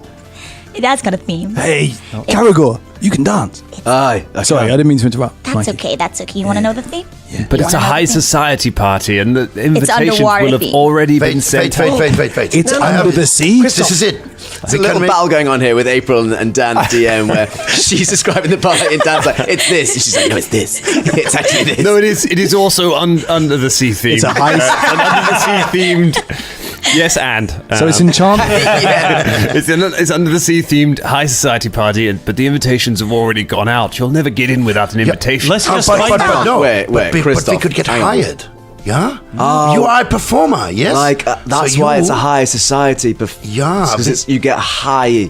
[SPEAKER 10] It has got a theme.
[SPEAKER 3] Hey, Caragor, you can dance.
[SPEAKER 11] Aye.
[SPEAKER 3] Sorry, I didn't mean to interrupt.
[SPEAKER 10] That's
[SPEAKER 3] Mikey.
[SPEAKER 10] okay. That's okay. You want to know the theme?
[SPEAKER 5] But it's a high society party, and the invitations
[SPEAKER 10] underwater
[SPEAKER 5] will have
[SPEAKER 10] theme.
[SPEAKER 5] already been sent out.
[SPEAKER 6] Wait.
[SPEAKER 3] It's
[SPEAKER 6] I have
[SPEAKER 3] under the sea.
[SPEAKER 6] This is it.
[SPEAKER 11] There's a little battle going on here with April and Dan DM where she's describing the party and Dan's like, it's this. And she's like, no, it's this. It's actually this.
[SPEAKER 5] No, it is also under the sea themed.
[SPEAKER 3] It's a high.
[SPEAKER 5] An under the sea themed. Yes, and
[SPEAKER 3] So it's enchanted.
[SPEAKER 5] it's under the sea themed high society party, but the invitations have already gone out. You'll never get in without an invitation.
[SPEAKER 8] Let's just
[SPEAKER 6] but
[SPEAKER 8] find out.
[SPEAKER 6] no,
[SPEAKER 11] Wait,
[SPEAKER 6] but we
[SPEAKER 11] Christoph,
[SPEAKER 6] could get
[SPEAKER 11] hang on.
[SPEAKER 6] hired. Yeah? You are a performer, yes?
[SPEAKER 11] Like, that's
[SPEAKER 6] So
[SPEAKER 11] why
[SPEAKER 6] you-
[SPEAKER 11] it's a high society.
[SPEAKER 6] Yeah,
[SPEAKER 11] Because you get high.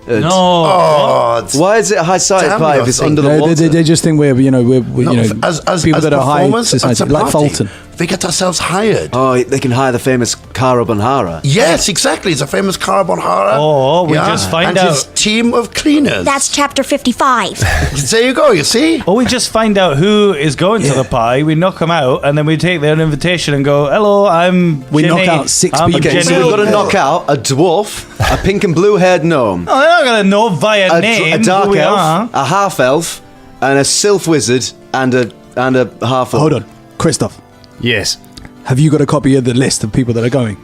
[SPEAKER 8] No.
[SPEAKER 6] Oh, it's-
[SPEAKER 11] Why is it a high society
[SPEAKER 6] Damn
[SPEAKER 11] party
[SPEAKER 6] your
[SPEAKER 11] if it's
[SPEAKER 6] thing.
[SPEAKER 11] under the water?
[SPEAKER 3] They just think we're
[SPEAKER 6] as
[SPEAKER 3] people that are high
[SPEAKER 6] performers,
[SPEAKER 3] society,
[SPEAKER 6] it's a
[SPEAKER 3] like
[SPEAKER 6] party.
[SPEAKER 3] Fulton.
[SPEAKER 6] We get ourselves hired.
[SPEAKER 11] Oh, they can hire the famous Cara Bonhara.
[SPEAKER 6] Yes, exactly. It's a famous Carbonara.
[SPEAKER 8] Oh, we just find
[SPEAKER 6] and
[SPEAKER 8] out-
[SPEAKER 6] his team of cleaners.
[SPEAKER 10] That's chapter 55.
[SPEAKER 6] There you go, you see?
[SPEAKER 8] Or we just find out who is going to the party, we knock them out, and then we take their invitation and go, hello, I'm
[SPEAKER 3] We
[SPEAKER 8] Jenny.
[SPEAKER 3] knock out 6
[SPEAKER 8] I'm
[SPEAKER 3] people.
[SPEAKER 11] Okay, so
[SPEAKER 8] Jenny."
[SPEAKER 11] we've got to knock out a dwarf, a pink and blue haired gnome,
[SPEAKER 8] Oh, they're not going to know via
[SPEAKER 11] a
[SPEAKER 8] name
[SPEAKER 11] dark
[SPEAKER 8] who we
[SPEAKER 11] elf,
[SPEAKER 8] are.
[SPEAKER 11] a half elf, and a sylph wizard, and a half orc.
[SPEAKER 3] Hold on, Christoph.
[SPEAKER 5] Yes.
[SPEAKER 3] Have you got a copy of the list of people that are going?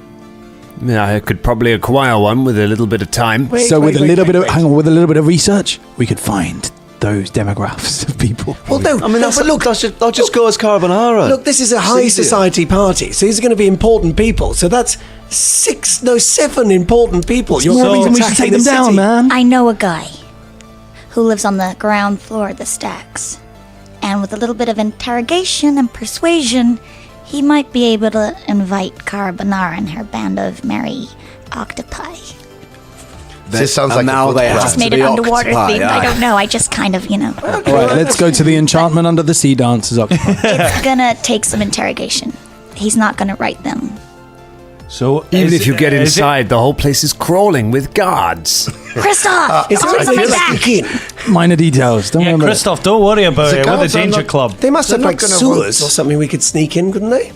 [SPEAKER 5] Yeah, I could probably acquire one with a little bit of time.
[SPEAKER 3] With a little bit of research, we could find those demographics of people.
[SPEAKER 7] Well, no,
[SPEAKER 11] I mean,
[SPEAKER 7] no, but look,
[SPEAKER 11] I'll just go as carbonara.
[SPEAKER 7] Look, this is a high society party, so these are going to be important people. So that's 7 important people.
[SPEAKER 3] You're
[SPEAKER 7] So-
[SPEAKER 3] reason we should take them down, man.
[SPEAKER 10] I know a guy who lives on the ground floor of the stacks. And with a little bit of interrogation and persuasion, he might be able to invite Carbonara and her band of merry octopi.
[SPEAKER 6] This sounds like
[SPEAKER 11] now
[SPEAKER 6] a good
[SPEAKER 11] they
[SPEAKER 6] plan.
[SPEAKER 11] have
[SPEAKER 10] Just
[SPEAKER 11] to
[SPEAKER 10] made
[SPEAKER 11] be
[SPEAKER 10] it underwater
[SPEAKER 11] octopi,
[SPEAKER 10] themed. I
[SPEAKER 11] aye.
[SPEAKER 10] don't know. I just kind of,
[SPEAKER 3] All right, let's go to the enchantment under the sea dancers up.
[SPEAKER 10] It's gonna take some interrogation. He's not gonna write them.
[SPEAKER 8] So
[SPEAKER 5] Even if you get inside, the whole place is crawling with guards.
[SPEAKER 10] Kristoff!
[SPEAKER 7] Is
[SPEAKER 10] I'll
[SPEAKER 7] it
[SPEAKER 10] my
[SPEAKER 7] like
[SPEAKER 10] back!
[SPEAKER 7] sneak in?
[SPEAKER 3] Minor details. Don't
[SPEAKER 8] Yeah,
[SPEAKER 3] remember.
[SPEAKER 8] Christoph, don't worry about
[SPEAKER 6] The
[SPEAKER 8] it. We're the
[SPEAKER 6] guards are
[SPEAKER 8] Danger
[SPEAKER 6] not-
[SPEAKER 8] Club.
[SPEAKER 7] They must have
[SPEAKER 6] They're
[SPEAKER 7] like
[SPEAKER 6] not gonna
[SPEAKER 7] sewers
[SPEAKER 6] want-
[SPEAKER 7] or something we could sneak in, couldn't they?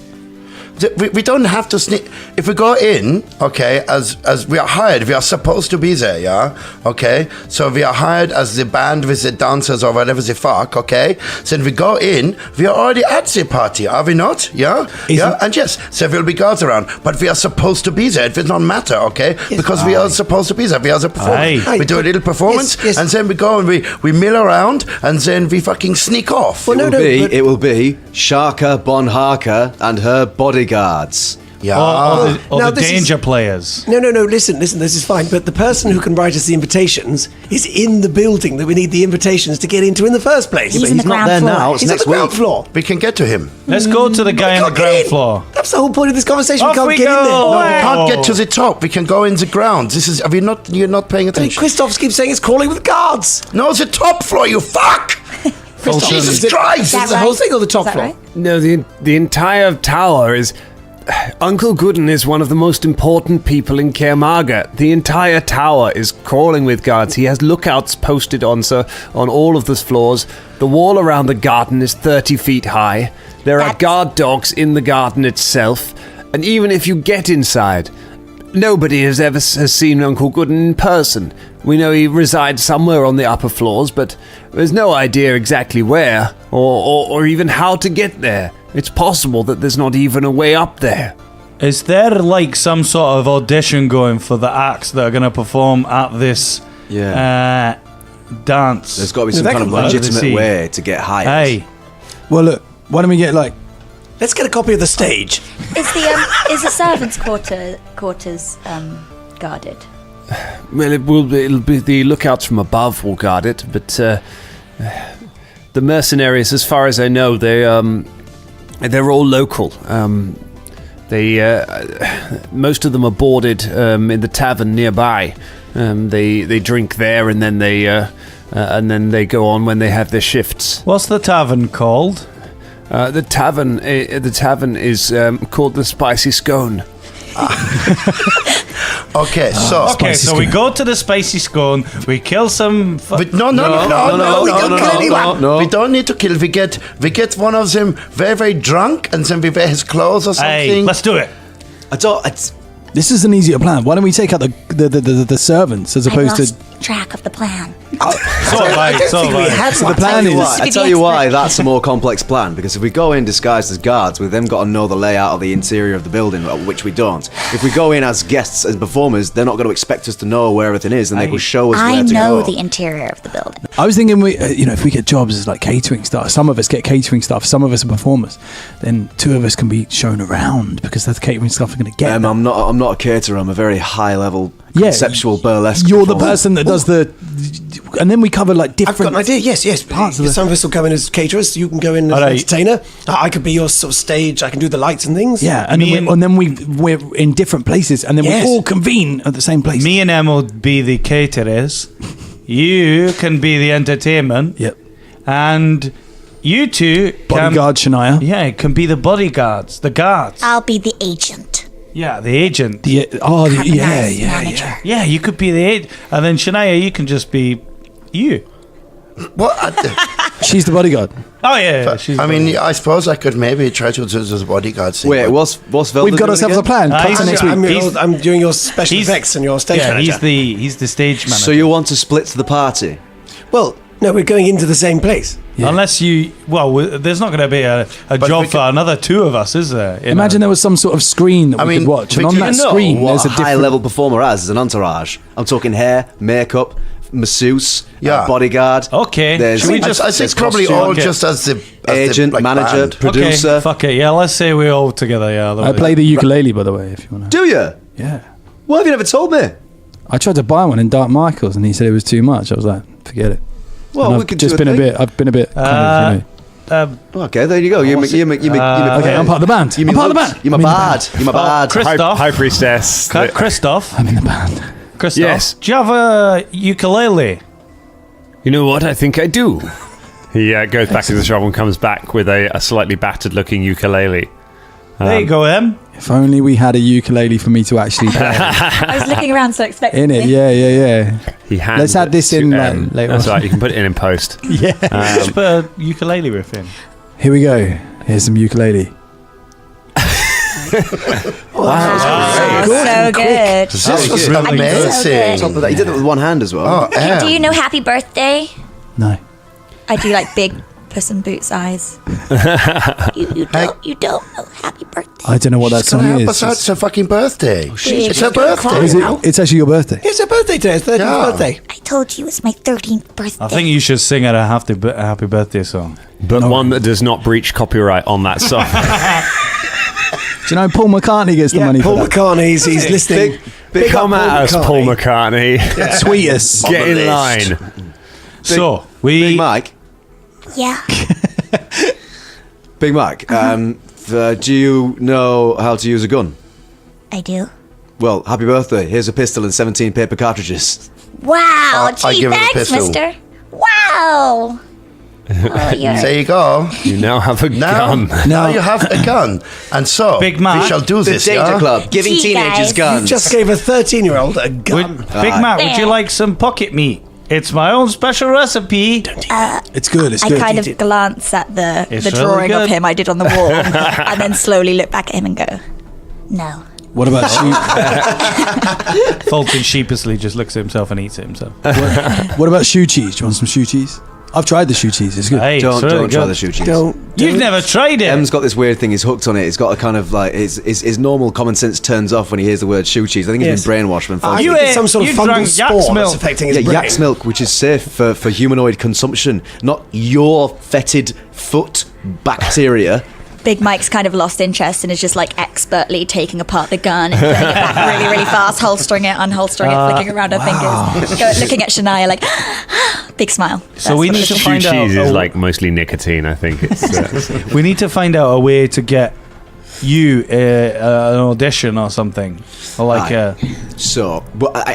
[SPEAKER 6] We don't have to sneak. If we go in, okay, as we are hired, we are supposed to be there, yeah, okay. So we are hired as the band with the dancers or whatever the fuck, okay. Then we go in. We are already at the party, are we not? Yeah, yeah. And yes, there will be guards around, but we are supposed to be there. It will not matter, okay, because we are supposed to be there. We are the performance.
[SPEAKER 8] Aye.
[SPEAKER 6] We do a little performance,
[SPEAKER 7] Yes, yes.
[SPEAKER 6] and then we go and we mill around, and then we fucking sneak off.
[SPEAKER 7] Well,
[SPEAKER 11] It will be Sharka Bon Harker and her bodyguards.
[SPEAKER 6] Yeah.
[SPEAKER 8] Or
[SPEAKER 7] Now
[SPEAKER 8] the
[SPEAKER 7] this is-
[SPEAKER 8] Danger players.
[SPEAKER 7] No, listen, this is fine. But the person who can write us the invitations is in the building that we need the invitations to get into in the first place.
[SPEAKER 10] He's in the
[SPEAKER 11] not
[SPEAKER 10] ground
[SPEAKER 11] there
[SPEAKER 10] floor.
[SPEAKER 11] now. It's
[SPEAKER 7] He's on
[SPEAKER 11] next
[SPEAKER 7] the ground
[SPEAKER 11] week.
[SPEAKER 7] floor.
[SPEAKER 6] We can get to him.
[SPEAKER 8] Let's go to the guy on the
[SPEAKER 7] Can't get
[SPEAKER 8] ground
[SPEAKER 7] in.
[SPEAKER 8] floor.
[SPEAKER 7] That's the whole point of this conversation.
[SPEAKER 8] Off
[SPEAKER 7] we can't
[SPEAKER 8] we
[SPEAKER 7] get in there.
[SPEAKER 8] go.
[SPEAKER 6] No, we
[SPEAKER 8] Wow.
[SPEAKER 6] can't get to the top. We can go in the ground. This is. You're not paying
[SPEAKER 7] Hey,
[SPEAKER 6] attention.
[SPEAKER 7] Christoph keeps saying it's crawling with guards.
[SPEAKER 6] No, it's the top floor. You fuck. Jesus Christ!
[SPEAKER 7] Is it the whole thing or the top
[SPEAKER 1] Is that
[SPEAKER 7] floor?
[SPEAKER 1] right?
[SPEAKER 5] No, the entire tower is. Uncle Gooden is one of the most important people in Kermaga. The entire tower is crawling with guards. He has lookouts posted on all of the floors. The wall around the garden is 30 feet high. There are guard dogs in the garden itself. And even if you get inside, nobody has seen Uncle Gooden in person. We know he resides somewhere on the upper floors, but there's no idea exactly where or even how to get there. It's possible that there's not even a way up there.
[SPEAKER 8] Is there like some sort of audition going for the acts that are going to perform at this dance?
[SPEAKER 11] There's got to be
[SPEAKER 7] No,
[SPEAKER 11] some
[SPEAKER 7] that
[SPEAKER 11] kind of
[SPEAKER 7] could work.
[SPEAKER 11] legitimate way to get hired.
[SPEAKER 8] Hey,
[SPEAKER 3] Well, look, why don't we get like
[SPEAKER 7] Let's get a copy of the stage.
[SPEAKER 1] Is the servants' quarters guarded?
[SPEAKER 5] Well, it'll be the lookouts from above will guard it, but the mercenaries, as far as I know, they're all local. Most of them are boarded in the tavern nearby. They drink there, and then they go on when they have their shifts.
[SPEAKER 8] what's the tavern called?
[SPEAKER 5] The tavern is called the Spicy Scone.
[SPEAKER 6] Okay, so.
[SPEAKER 8] Okay, so we go to the Spicy Scone, we kill some...
[SPEAKER 6] But no, we don't kill anyone. We don't need to kill. We get one of them very, very drunk, and then we wear his clothes or something.
[SPEAKER 8] Hey, let's do it.
[SPEAKER 3] this is an easier plan. Why don't we take out the servants as
[SPEAKER 10] I
[SPEAKER 3] opposed
[SPEAKER 10] lost
[SPEAKER 3] to
[SPEAKER 10] track of the plan.
[SPEAKER 3] the plan is
[SPEAKER 11] I tell you why that's a more complex plan, because if we go in disguised as guards, we've then got to know the layout of the interior of the building, which we don't. If we go in as guests and performers, they're not going to expect us to know where everything is, and they will show us
[SPEAKER 10] I
[SPEAKER 11] where to
[SPEAKER 10] know
[SPEAKER 11] go.
[SPEAKER 10] the interior of the building.
[SPEAKER 3] I was thinking if we get jobs as like catering staff, some of us get catering staff, some of us are performers, then 2 of us can be shown around because that's catering stuff are going to get them.
[SPEAKER 11] I'm not a caterer. I'm a very high level conceptual burlesque.
[SPEAKER 3] You're the
[SPEAKER 11] performer.
[SPEAKER 3] person that does and then we cover like
[SPEAKER 7] I've
[SPEAKER 3] different
[SPEAKER 7] got an idea. Yes.
[SPEAKER 3] parts of
[SPEAKER 7] Some of us will come in as caterers. You can go in as an entertainer. I could be your sort of stage. I can do the lights and things.
[SPEAKER 3] Yeah, and then we're in different places, and then we all convene at the same place.
[SPEAKER 8] Me and Em will be the caterers. You can be the entertainment.
[SPEAKER 3] Yep.
[SPEAKER 8] And you two
[SPEAKER 3] Bodyguard Shania.
[SPEAKER 8] Yeah, can be the bodyguards, the guards.
[SPEAKER 10] I'll be the agent.
[SPEAKER 8] Yeah, the agent.
[SPEAKER 10] Manager.
[SPEAKER 8] Yeah, you could be the agent. And then Shania, you can just be you.
[SPEAKER 6] What?
[SPEAKER 3] She's the bodyguard.
[SPEAKER 8] Oh, yeah.
[SPEAKER 6] I suppose I could maybe try to do the bodyguard thing.
[SPEAKER 11] Wait, what's Velda
[SPEAKER 3] We've got
[SPEAKER 11] doing
[SPEAKER 3] ourselves a
[SPEAKER 11] again?
[SPEAKER 3] plan. Cut to next week.
[SPEAKER 7] I'm doing your special effects and your stage manager.
[SPEAKER 8] He's the stage manager.
[SPEAKER 11] So you want to split the party?
[SPEAKER 7] Well, No, we're going into the same place.
[SPEAKER 3] Yeah.
[SPEAKER 8] Unless you, there's not going to be a job for another two of us, is there?
[SPEAKER 3] Imagine there was some sort of screen that we could watch, and on that screen,
[SPEAKER 11] what
[SPEAKER 3] there's a
[SPEAKER 11] high
[SPEAKER 3] different
[SPEAKER 11] level performer has as an entourage. I'm talking hair, makeup, masseuse, bodyguard.
[SPEAKER 8] Okay,
[SPEAKER 11] There's,
[SPEAKER 6] I think it's probably all just as the
[SPEAKER 11] agent, manager,
[SPEAKER 6] band.
[SPEAKER 11] producer.
[SPEAKER 8] Okay, fuck it. Yeah, let's say we're all together. Yeah,
[SPEAKER 3] I play the ukulele, by the way, if you want to.
[SPEAKER 11] Do you?
[SPEAKER 3] Yeah.
[SPEAKER 11] Why have you never told me?
[SPEAKER 3] I tried to buy one in Dark Michael's, and he said it was too much. I was like, forget it.
[SPEAKER 11] Well,
[SPEAKER 3] And
[SPEAKER 11] we
[SPEAKER 3] I've
[SPEAKER 11] could
[SPEAKER 3] just
[SPEAKER 11] do a
[SPEAKER 3] been a
[SPEAKER 11] thing.
[SPEAKER 3] bit. I've been a bit. Kind of,
[SPEAKER 11] Okay, there you go. You
[SPEAKER 3] okay, I'm part of the band.
[SPEAKER 11] You
[SPEAKER 3] I'm part of the band.
[SPEAKER 11] You're my bard. You're my bard.
[SPEAKER 8] Christoph.
[SPEAKER 5] High priestess.
[SPEAKER 8] Christoph.
[SPEAKER 3] I'm in the band.
[SPEAKER 8] Christoph.
[SPEAKER 5] Yes.
[SPEAKER 8] Do you have a ukulele?
[SPEAKER 5] You know what? I think I do. He goes back to the shop and comes back with a slightly battered-looking ukulele.
[SPEAKER 8] There you go, Em.
[SPEAKER 3] If only we had a ukulele for me to actually play.
[SPEAKER 1] I was looking around so expecting.
[SPEAKER 3] In it, yeah.
[SPEAKER 5] He hands
[SPEAKER 3] Let's add this
[SPEAKER 5] it
[SPEAKER 3] in
[SPEAKER 5] to
[SPEAKER 3] like,
[SPEAKER 5] Em.
[SPEAKER 3] later
[SPEAKER 5] That's
[SPEAKER 3] on.
[SPEAKER 5] right. You can put it in post.
[SPEAKER 3] Yeah.
[SPEAKER 8] Just put a ukulele riff in.
[SPEAKER 3] Here we go. Here's some ukulele.
[SPEAKER 1] Wow, so good.
[SPEAKER 6] This was
[SPEAKER 10] I mean,
[SPEAKER 6] amazing.
[SPEAKER 10] so
[SPEAKER 11] Top of that, you did it with one hand as well.
[SPEAKER 6] Oh, Em.
[SPEAKER 10] Do you know Happy Birthday?
[SPEAKER 3] No.
[SPEAKER 1] I do like big Puss in Boots eyes.
[SPEAKER 10] You don't know Happy Birthday.
[SPEAKER 3] I don't know what that
[SPEAKER 6] She's gonna
[SPEAKER 3] song
[SPEAKER 6] help
[SPEAKER 3] is.
[SPEAKER 6] us out. It's her fucking birthday.
[SPEAKER 10] Big
[SPEAKER 6] It's her
[SPEAKER 10] girl
[SPEAKER 6] birthday.
[SPEAKER 3] Is it, it's actually your birthday.
[SPEAKER 7] It's her birthday today. It's 13th birthday.
[SPEAKER 10] I told you it's my 13th birthday.
[SPEAKER 8] I think you should sing her a happy birthday song.
[SPEAKER 5] But one that does not breach copyright on that song.
[SPEAKER 3] Do you know Paul McCartney gets the money
[SPEAKER 7] Paul
[SPEAKER 3] for that?
[SPEAKER 7] McCartney's. He's listening. Big
[SPEAKER 5] Come
[SPEAKER 7] up
[SPEAKER 5] at us, Paul McCartney.
[SPEAKER 3] Sweetest.
[SPEAKER 5] Get in
[SPEAKER 6] list.
[SPEAKER 5] line.
[SPEAKER 8] So,
[SPEAKER 11] Big Mike.
[SPEAKER 10] Yeah.
[SPEAKER 11] Big Mike. Do you know how to use a gun?
[SPEAKER 10] I do.
[SPEAKER 11] Well, happy birthday. Here's a pistol and 17 paper cartridges.
[SPEAKER 10] Wow.
[SPEAKER 6] I
[SPEAKER 10] Gee,
[SPEAKER 6] give him a
[SPEAKER 10] thanks,
[SPEAKER 6] pistol.
[SPEAKER 10] mister. Wow. Oh, you're...
[SPEAKER 6] There you go.
[SPEAKER 5] You now have a gun.
[SPEAKER 6] Now you have a gun. And so,
[SPEAKER 8] Big Mac,
[SPEAKER 6] we shall do
[SPEAKER 11] The
[SPEAKER 6] this,
[SPEAKER 11] Danger
[SPEAKER 6] yeah?
[SPEAKER 11] Club, giving
[SPEAKER 10] Gee,
[SPEAKER 11] teenagers
[SPEAKER 10] guys.
[SPEAKER 11] guns.
[SPEAKER 7] Just gave a 13-year-old a gun.
[SPEAKER 8] Big Mac, would you like some pocket meat? It's my own special recipe.
[SPEAKER 3] It's good. It's
[SPEAKER 1] I
[SPEAKER 3] good.
[SPEAKER 1] kind of glance at
[SPEAKER 8] It's
[SPEAKER 1] the
[SPEAKER 8] really
[SPEAKER 1] drawing of
[SPEAKER 8] good.
[SPEAKER 1] him I did on the wall, and then slowly look back at him and go,
[SPEAKER 10] No.
[SPEAKER 3] What about
[SPEAKER 8] Fulton sheepishly just looks at himself and eats it himself.
[SPEAKER 3] what about shoe cheese? Do you want some shoe cheese? I've tried the shoe cheese. It's good.
[SPEAKER 8] Hey,
[SPEAKER 11] Don't
[SPEAKER 8] it's really
[SPEAKER 11] try
[SPEAKER 8] good.
[SPEAKER 11] the shoe cheese.
[SPEAKER 8] You've never tried it.
[SPEAKER 11] Em's got this weird thing. He's hooked on it. He's got a kind of like his normal common sense turns off when he hears the word shoe cheese. I think he's
[SPEAKER 7] Yes.
[SPEAKER 11] been brainwashed when
[SPEAKER 7] I
[SPEAKER 11] folks.
[SPEAKER 7] think it's some sort of
[SPEAKER 8] you
[SPEAKER 7] fungal
[SPEAKER 8] drank
[SPEAKER 7] spore
[SPEAKER 8] yak's
[SPEAKER 7] that's
[SPEAKER 8] milk.
[SPEAKER 7] affecting his
[SPEAKER 11] Yeah,
[SPEAKER 7] brain.
[SPEAKER 11] yak's milk, which is safe for humanoid consumption, not your fetid foot bacteria.
[SPEAKER 1] Big Mike's kind of lost interest and is just like expertly taking apart the gun and putting it back really, really fast, holstering it, unholstering it, flicking around her fingers, looking at Shania like, big smile.
[SPEAKER 8] So we need to
[SPEAKER 5] Shoe
[SPEAKER 8] find out.
[SPEAKER 5] cheese is like mostly nicotine, I think. It's,
[SPEAKER 8] We need to find out a way to get you an audition or something, or like
[SPEAKER 11] Aye. So,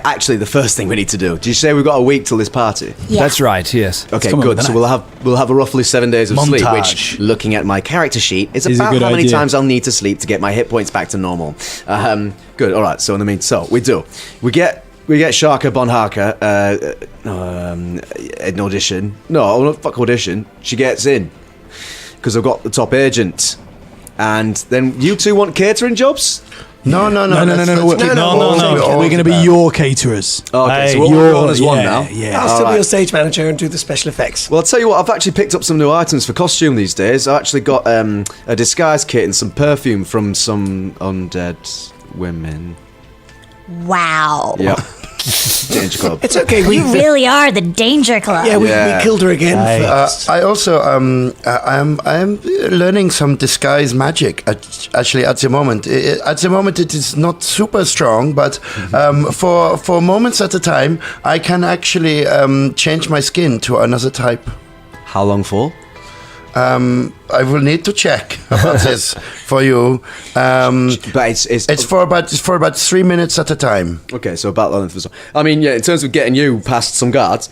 [SPEAKER 11] actually, the first thing we need to do. Did you say we've got a week till this party?
[SPEAKER 10] Yeah.
[SPEAKER 5] That's right, yes.
[SPEAKER 11] Okay,
[SPEAKER 3] come up
[SPEAKER 11] good.
[SPEAKER 3] with
[SPEAKER 11] So
[SPEAKER 3] an
[SPEAKER 11] we'll have a roughly 7 days of sleep,
[SPEAKER 8] Montage.
[SPEAKER 11] which, looking at my character sheet, is
[SPEAKER 3] Is a
[SPEAKER 11] about
[SPEAKER 3] good
[SPEAKER 11] how many
[SPEAKER 3] idea.
[SPEAKER 11] times I'll need to sleep to get my hit points back to normal. Good. All right. So in the meantime, we get Sharka Bonhaka an audition. No, not fuck audition. She gets in because I've got the top agent, and then you two want catering jobs.
[SPEAKER 6] No.
[SPEAKER 3] No.
[SPEAKER 6] let's keep
[SPEAKER 8] no,
[SPEAKER 6] all
[SPEAKER 8] no.
[SPEAKER 6] to it all
[SPEAKER 3] We're going to be
[SPEAKER 6] together.
[SPEAKER 3] your caterers.
[SPEAKER 11] Okay,
[SPEAKER 8] Hey,
[SPEAKER 11] so we're
[SPEAKER 3] Your-
[SPEAKER 11] all as one
[SPEAKER 3] yeah,
[SPEAKER 11] now.
[SPEAKER 3] Yeah.
[SPEAKER 7] I'll still be
[SPEAKER 11] Alright.
[SPEAKER 7] your stage manager and do the special effects.
[SPEAKER 11] Well, I'll tell you what, I've actually picked up some new items for costume these days. I've actually got a disguise kit and some perfume from some undead women.
[SPEAKER 10] Wow.
[SPEAKER 11] Yep. Danger Club.
[SPEAKER 7] It's okay. We,
[SPEAKER 10] You really are the Danger Club.
[SPEAKER 7] yeah, we
[SPEAKER 11] Yeah.
[SPEAKER 7] killed her again.
[SPEAKER 6] I also I am learning some disguise magic actually at the moment. At the moment it is not super strong, but for moments at a time I can actually change my skin to another type.
[SPEAKER 11] How long for?
[SPEAKER 6] I will need to check about this for you.
[SPEAKER 11] But
[SPEAKER 6] It's for about 3 minutes at a time.
[SPEAKER 11] okay. So about that length of time. I mean, yeah. In terms of getting you past some guards,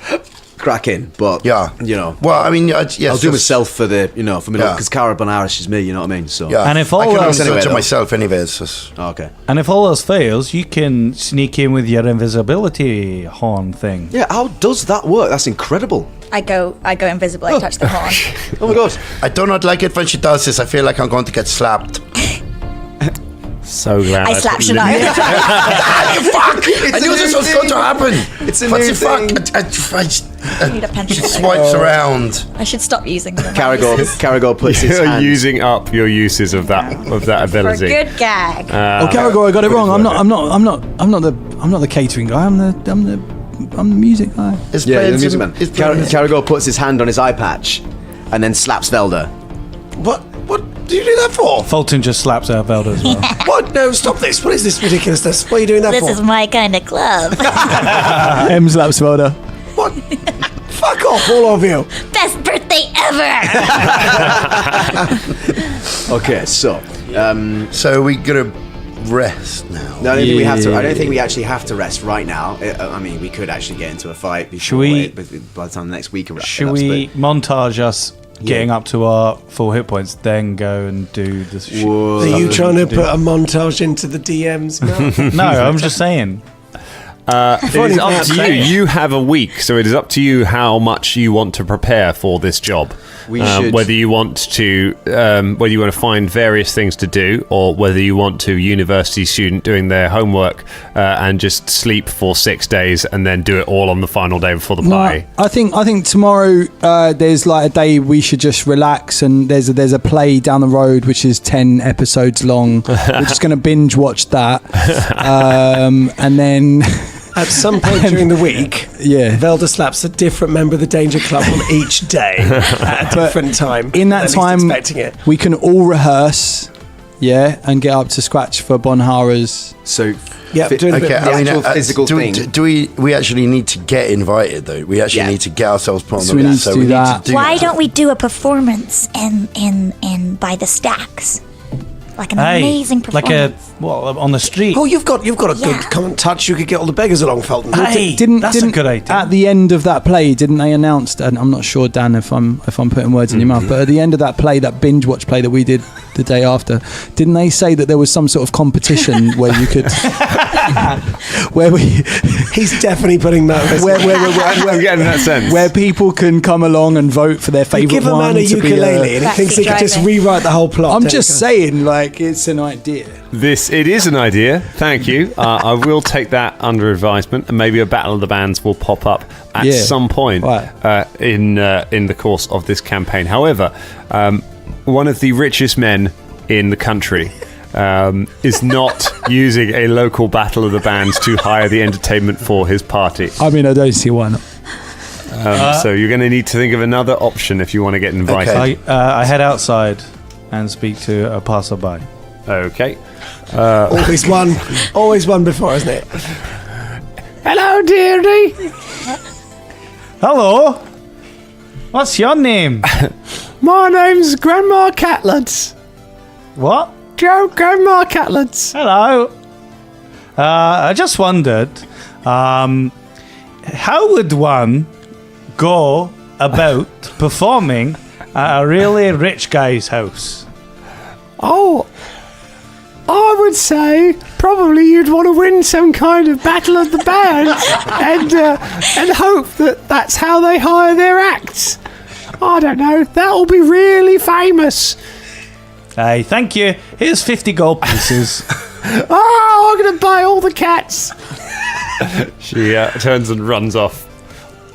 [SPEAKER 11] cracking. But
[SPEAKER 6] Yeah.
[SPEAKER 11] you know,
[SPEAKER 6] Well, I mean, yes,
[SPEAKER 11] I'll do
[SPEAKER 6] just-
[SPEAKER 11] myself for the for me
[SPEAKER 6] Yeah.
[SPEAKER 11] because Cara Bonaris is me. You know what I mean? So
[SPEAKER 6] Yeah,
[SPEAKER 8] And if all
[SPEAKER 6] I can
[SPEAKER 8] else-
[SPEAKER 6] answer
[SPEAKER 11] Anyway,
[SPEAKER 6] to
[SPEAKER 11] though.
[SPEAKER 6] myself anyways. so-
[SPEAKER 11] okay.
[SPEAKER 8] And if all else fails, you can sneak in with your invisibility horn thing.
[SPEAKER 11] Yeah. How does that work? That's incredible.
[SPEAKER 1] I go invisible, I touch the horn.
[SPEAKER 11] Oh my god.
[SPEAKER 6] I do not like it when she does this. I feel like I'm going to get slapped.
[SPEAKER 5] So glad.
[SPEAKER 1] I slap Shania.
[SPEAKER 6] Fuck! I knew this was going to happen.
[SPEAKER 11] It's a
[SPEAKER 6] What
[SPEAKER 11] new
[SPEAKER 6] the fuck?
[SPEAKER 1] I need a pencil.
[SPEAKER 6] She swipes around.
[SPEAKER 1] I should stop using them.
[SPEAKER 11] Caragor puts his
[SPEAKER 5] You're
[SPEAKER 11] hand.
[SPEAKER 5] using up your uses of that
[SPEAKER 1] For a
[SPEAKER 5] ability.
[SPEAKER 1] good gag.
[SPEAKER 3] Caragor, I got it wrong. I'm not the catering guy. I'm the music guy.
[SPEAKER 6] It's
[SPEAKER 11] Yeah,
[SPEAKER 6] playing
[SPEAKER 11] the music
[SPEAKER 6] some-
[SPEAKER 11] man.
[SPEAKER 6] it's playing-
[SPEAKER 11] Caragor puts his hand on his eye patch and then slaps Velda.
[SPEAKER 7] What do you do that for?
[SPEAKER 8] Fulton just slaps our Velda as well.
[SPEAKER 7] What? No, stop this. What is this ridiculousness? What are you doing that
[SPEAKER 10] This
[SPEAKER 7] for?
[SPEAKER 10] is my kind of club.
[SPEAKER 3] M slaps Velda.
[SPEAKER 7] What? Fuck off, all of you.
[SPEAKER 10] Best birthday ever.
[SPEAKER 11] Okay, so
[SPEAKER 6] So we gotta rest now.
[SPEAKER 11] no, I don't think we have to. I don't think we actually have to rest right now. I mean, we could actually get into a fight.
[SPEAKER 8] Should we-
[SPEAKER 11] By the time next week,
[SPEAKER 8] Should we montage us getting up to our full hit points, then go and do the shit?
[SPEAKER 7] Are you trying to put a montage into the DMs, man?
[SPEAKER 8] No, I'm just saying.
[SPEAKER 5] It is up to you. You have a week, so it is up to you how much you want to prepare for this job.
[SPEAKER 11] We should-
[SPEAKER 5] whether you want to find various things to do, or whether you want to university student doing their homework and just sleep for 6 days and then do it all on the final day before the party.
[SPEAKER 3] I think tomorrow there's like a day we should just relax, and there's a play down the road which is 10 episodes long. We're just going to binge watch that, and then
[SPEAKER 7] At some point during the week,
[SPEAKER 3] yeah,
[SPEAKER 7] Velda slaps a different member of the Danger Club on each day at a different time.
[SPEAKER 3] in that
[SPEAKER 7] At least
[SPEAKER 3] time
[SPEAKER 7] expecting it.
[SPEAKER 3] we can all rehearse, and get up to scratch for Bonhara's.
[SPEAKER 11] So
[SPEAKER 7] Yeah, doing a bit
[SPEAKER 6] Okay,
[SPEAKER 7] of
[SPEAKER 11] the
[SPEAKER 6] I mean,
[SPEAKER 11] actual physical
[SPEAKER 6] do,
[SPEAKER 11] thing.
[SPEAKER 6] do we actually need to get invited though? We actually
[SPEAKER 11] Yeah.
[SPEAKER 6] need to get ourselves put on
[SPEAKER 3] So
[SPEAKER 6] the
[SPEAKER 3] we need
[SPEAKER 6] list.
[SPEAKER 3] to
[SPEAKER 6] So
[SPEAKER 3] do
[SPEAKER 6] we need
[SPEAKER 3] that.
[SPEAKER 6] to do
[SPEAKER 10] Why
[SPEAKER 6] that.
[SPEAKER 10] don't we do a performance in by the stacks? Like an amazing
[SPEAKER 8] like
[SPEAKER 10] performance.
[SPEAKER 8] on the street.
[SPEAKER 7] Oh, you've got a good
[SPEAKER 10] Yeah.
[SPEAKER 7] common touch. You could get all the beggars along, Felton.
[SPEAKER 8] Hey,
[SPEAKER 3] Didn't
[SPEAKER 8] that's a good idea.
[SPEAKER 3] At the end of that play, didn't they announce? And I'm not sure, Dan, if I'm putting words in your mouth, but at the end of that play, that binge watch play that we did the day after, didn't they say that there was some sort of competition where you could,
[SPEAKER 7] He's definitely putting that.
[SPEAKER 5] I'm getting that sense.
[SPEAKER 3] where people can come along and vote for their
[SPEAKER 7] You
[SPEAKER 3] favourite
[SPEAKER 7] give a
[SPEAKER 3] one
[SPEAKER 7] man a
[SPEAKER 3] to be
[SPEAKER 7] ukulele and he thinks he can just
[SPEAKER 1] driving.
[SPEAKER 7] rewrite the whole plot.
[SPEAKER 3] I'm
[SPEAKER 7] don't
[SPEAKER 3] just
[SPEAKER 7] you?
[SPEAKER 3] saying, like, it's an idea.
[SPEAKER 5] It is an idea. Thank you. I will take that under advisement, and maybe a battle of the bands will pop up at
[SPEAKER 3] Yeah.
[SPEAKER 5] some point
[SPEAKER 3] Right.
[SPEAKER 5] in the course of this campaign. However, one of the richest men in the country is not using a local battle of the bands to hire the entertainment for his party.
[SPEAKER 3] I mean, I don't see why not.
[SPEAKER 5] So you're going to need to think of another option if you want to get invited.
[SPEAKER 6] Okay.
[SPEAKER 8] I head outside and speak to a passerby.
[SPEAKER 5] Okay.
[SPEAKER 7] Always one before, isn't it?
[SPEAKER 5] Hello, dearie.
[SPEAKER 8] Hello. What's your name?
[SPEAKER 5] My name's Grandma Catlands.
[SPEAKER 8] What?
[SPEAKER 5] Grandma Catlands.
[SPEAKER 8] Hello. I just wondered, how would one go about performing at a really rich guy's house?
[SPEAKER 5] Oh, I would say probably you'd want to win some kind of battle of the bands and hope that that's how they hire their acts. I don't know. That'll be really famous.
[SPEAKER 8] Hey, thank you. Here's 50 gold pieces.
[SPEAKER 5] Oh, I'm going to buy all the cats. She turns and runs off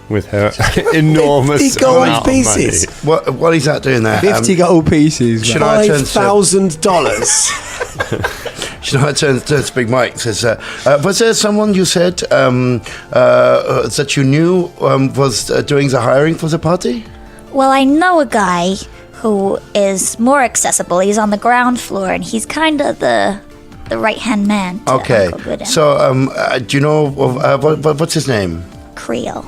[SPEAKER 5] with her enormous
[SPEAKER 7] 50 gold
[SPEAKER 5] amount
[SPEAKER 7] pieces.
[SPEAKER 5] of money.
[SPEAKER 6] While he's out doing that,
[SPEAKER 3] 50 gold pieces.
[SPEAKER 6] should I turn to
[SPEAKER 7] $5,000.
[SPEAKER 6] Shania turns to Big Mike and says, was there someone you said that you knew was doing the hiring for the party?
[SPEAKER 10] Well, I know a guy who is more accessible. He's on the ground floor, and he's kind of the right-hand man to
[SPEAKER 6] Okay,
[SPEAKER 10] Uncle Gooden.
[SPEAKER 6] so do you know what's his name?
[SPEAKER 10] Creel.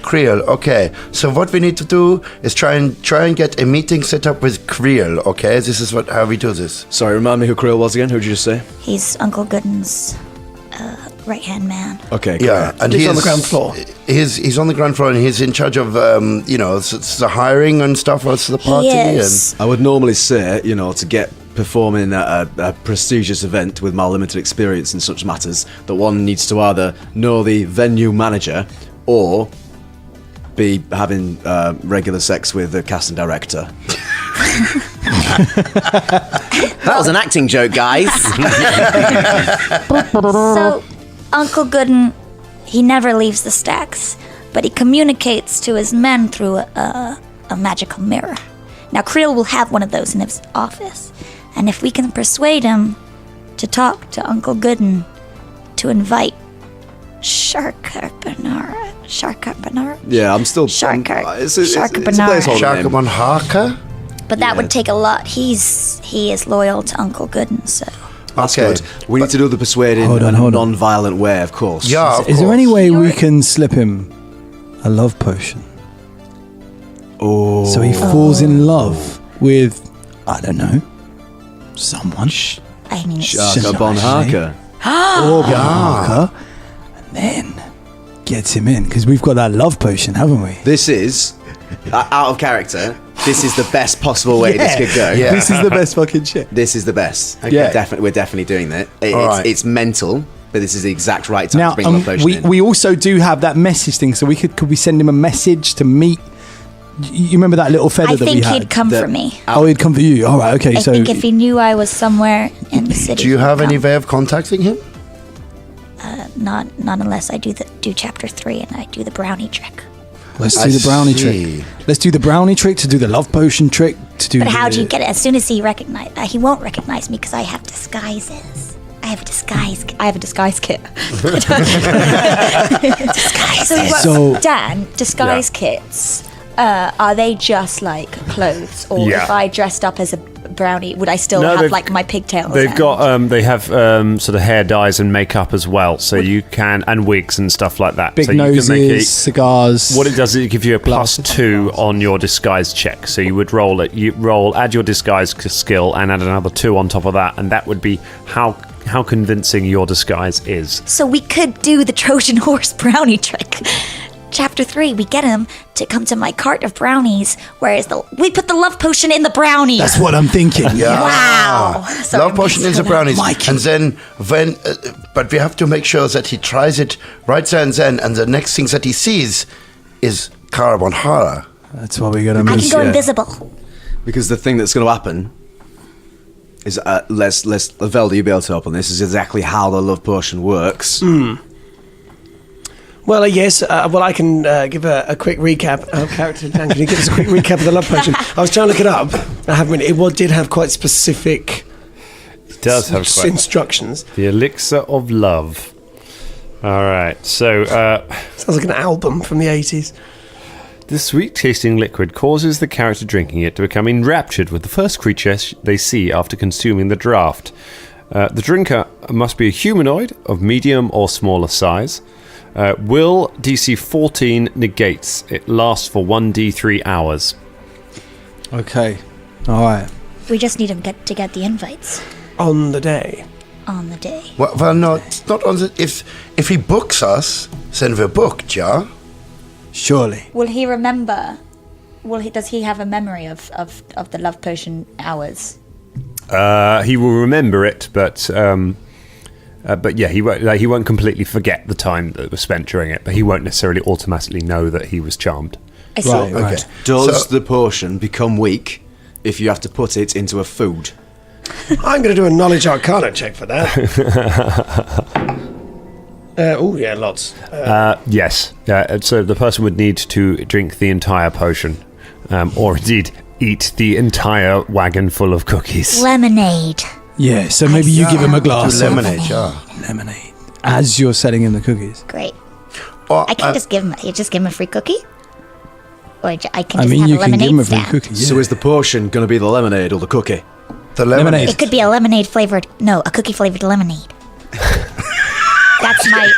[SPEAKER 6] Creel. Okay, so what we need to do is try and get a meeting set up with Creel. Okay, this is how we do this.
[SPEAKER 11] Sorry, remind me who Krill was again. Who did you just say?
[SPEAKER 10] He's Uncle Gooden's right-hand man.
[SPEAKER 11] Okay.
[SPEAKER 6] Yeah, and
[SPEAKER 7] He's on the ground floor.
[SPEAKER 6] He's on the ground floor, and he's in charge of the hiring and stuff for the party.
[SPEAKER 10] He is.
[SPEAKER 11] I would normally say, to get performing at a prestigious event with my limited experience in such matters, that one needs to either know the venue manager or be having regular sex with the casting director.
[SPEAKER 9] That was an acting joke, guys.
[SPEAKER 10] So, Uncle Gooden, he never leaves the stacks, but he communicates to his men through a magical mirror. Now, Creel will have one of those in his office, and if we can persuade him to talk to Uncle Gooden to invite Sharkarpanara.
[SPEAKER 11] Yeah, I'm still.
[SPEAKER 10] Sharkar.
[SPEAKER 11] It's a
[SPEAKER 10] Sharkarpanara.
[SPEAKER 11] placeholder name.
[SPEAKER 6] Sharkaman
[SPEAKER 10] But that would take a lot. He is loyal to Uncle Gooden, so.
[SPEAKER 11] That's
[SPEAKER 6] Okay.
[SPEAKER 11] good. We need to do the persuading
[SPEAKER 3] Hold on,
[SPEAKER 11] in a
[SPEAKER 3] hold on.
[SPEAKER 11] non-violent way, of course.
[SPEAKER 6] Yeah, of
[SPEAKER 3] Is there
[SPEAKER 6] course.
[SPEAKER 3] any way we can slip him a love potion?
[SPEAKER 11] Oh.
[SPEAKER 3] So he falls in love with, I don't know, someone.
[SPEAKER 10] I mean,
[SPEAKER 11] Shaka Bonhaka.
[SPEAKER 3] Or Bonhaka. And then gets him in. Because we've got that love potion, haven't we?
[SPEAKER 11] This is, out of character, this is the best possible way this could go.
[SPEAKER 6] Yeah.
[SPEAKER 3] This is the best fucking shit.
[SPEAKER 11] This is the best.
[SPEAKER 3] Yeah.
[SPEAKER 11] We're definitely doing that.
[SPEAKER 6] All right.
[SPEAKER 11] It's mental, but this is the exact right time
[SPEAKER 3] Now,
[SPEAKER 11] to bring love potion in.
[SPEAKER 3] we also do have that message thing. So could we send him a message to meet? You remember that little feather
[SPEAKER 10] I
[SPEAKER 3] that we
[SPEAKER 10] think
[SPEAKER 3] had?
[SPEAKER 10] he'd come for me.
[SPEAKER 3] Oh, he'd come for you. All right, okay.
[SPEAKER 10] I
[SPEAKER 3] So
[SPEAKER 10] think if he knew I was somewhere in the city.
[SPEAKER 6] Do you
[SPEAKER 10] he'd
[SPEAKER 6] have any
[SPEAKER 10] come.
[SPEAKER 6] way of contacting him?
[SPEAKER 10] Not unless I do chapter 3 and I do the brownie trick.
[SPEAKER 3] let's do the brownie
[SPEAKER 6] see.
[SPEAKER 3] trick. Let's do the brownie trick to do the love potion trick to do.
[SPEAKER 10] But how do
[SPEAKER 3] the-
[SPEAKER 10] you get it? As soon as he he won't recognize me because I have disguises. I have a disguise kit.
[SPEAKER 3] So-
[SPEAKER 1] Dan, disguise kits. Are they just like clothes, or
[SPEAKER 5] Yeah.
[SPEAKER 1] if I dressed up as a brownie, would I still
[SPEAKER 5] No,
[SPEAKER 1] have
[SPEAKER 5] they've-
[SPEAKER 1] like my pigtails?
[SPEAKER 5] They've
[SPEAKER 1] and-
[SPEAKER 5] got they have sort of hair dyes and makeup as well, so you can, and wigs and stuff like that.
[SPEAKER 3] big
[SPEAKER 5] so you
[SPEAKER 3] noses,
[SPEAKER 5] can make
[SPEAKER 3] cigars.
[SPEAKER 5] what it does is it gives you a +2 on your disguise check. So you would roll it. You add your disguise skill, and add another 2 on top of that, and that would be how convincing your disguise is.
[SPEAKER 10] So we could do the Trojan horse brownie trick. Chapter 3, we get him to come to my cart of brownies, whereas we put the love potion in the brownies.
[SPEAKER 3] That's what I'm thinking.
[SPEAKER 6] Yeah.
[SPEAKER 10] Wow. Sorry,
[SPEAKER 6] Love potion into brownies.
[SPEAKER 3] Mikey.
[SPEAKER 6] And then, but we have to make sure that he tries it right there and then, and the next thing that he sees is Carbon Hara.
[SPEAKER 3] That's what we got to
[SPEAKER 10] I
[SPEAKER 3] miss.
[SPEAKER 10] can go invisible.
[SPEAKER 11] Because the thing that's going to happen is, Velda, you'll be able to help on this, is exactly how the love potion works.
[SPEAKER 7] Well, yes. Well, I can give a quick recap. Character Dan, can you give us a quick recap of the love potion? I was trying to look it up. I haven't. It did have quite specific.
[SPEAKER 5] It does have quite
[SPEAKER 7] instructions.
[SPEAKER 5] the elixir of love. All right, so
[SPEAKER 7] Sounds like an album from the 80s.
[SPEAKER 5] the sweet-tasting liquid causes the character drinking it to become enraptured with the first creature they see after consuming the draught. The drinker must be a humanoid of medium or smaller size. Will DC 14 negates. It lasts for 1d3 hours.
[SPEAKER 3] Okay. All right.
[SPEAKER 10] We just need him to get the invites
[SPEAKER 7] On the day.
[SPEAKER 10] on the day.
[SPEAKER 6] Well, no, it's not on the. If he books us, then we're booked, yeah.
[SPEAKER 3] Surely.
[SPEAKER 1] Will he remember? Does he have a memory of the love potion hours?
[SPEAKER 5] He will remember it, but yeah, he won't completely forget the time that was spent during it, but he won't necessarily automatically know that he was charmed.
[SPEAKER 1] I see.
[SPEAKER 3] Right. Right.
[SPEAKER 11] Does
[SPEAKER 6] So-
[SPEAKER 11] the potion become weak if you have to put it into a food?
[SPEAKER 7] I'm going to do a knowledge arcana check for that. Oh, yeah, lots.
[SPEAKER 5] Yes. So the person would need to drink the entire potion, or indeed eat the entire wagon full of cookies.
[SPEAKER 10] Lemonade.
[SPEAKER 3] Yeah. So maybe you give him a glass
[SPEAKER 6] Do
[SPEAKER 3] of
[SPEAKER 6] lemonade, yeah.
[SPEAKER 3] lemonade as you're selling him the cookies.
[SPEAKER 10] Great.
[SPEAKER 6] Or,
[SPEAKER 10] I can just give him a free cookie. Or I can
[SPEAKER 3] I
[SPEAKER 10] just
[SPEAKER 3] mean,
[SPEAKER 10] have
[SPEAKER 3] you
[SPEAKER 10] a
[SPEAKER 3] can
[SPEAKER 10] lemonade
[SPEAKER 3] give him a free
[SPEAKER 10] stand.
[SPEAKER 3] cookie. Yeah.
[SPEAKER 11] So is the potion going to be the lemonade or the cookie?
[SPEAKER 6] the lemonade.
[SPEAKER 3] Lemonade.
[SPEAKER 10] It could be a a cookie flavored lemonade.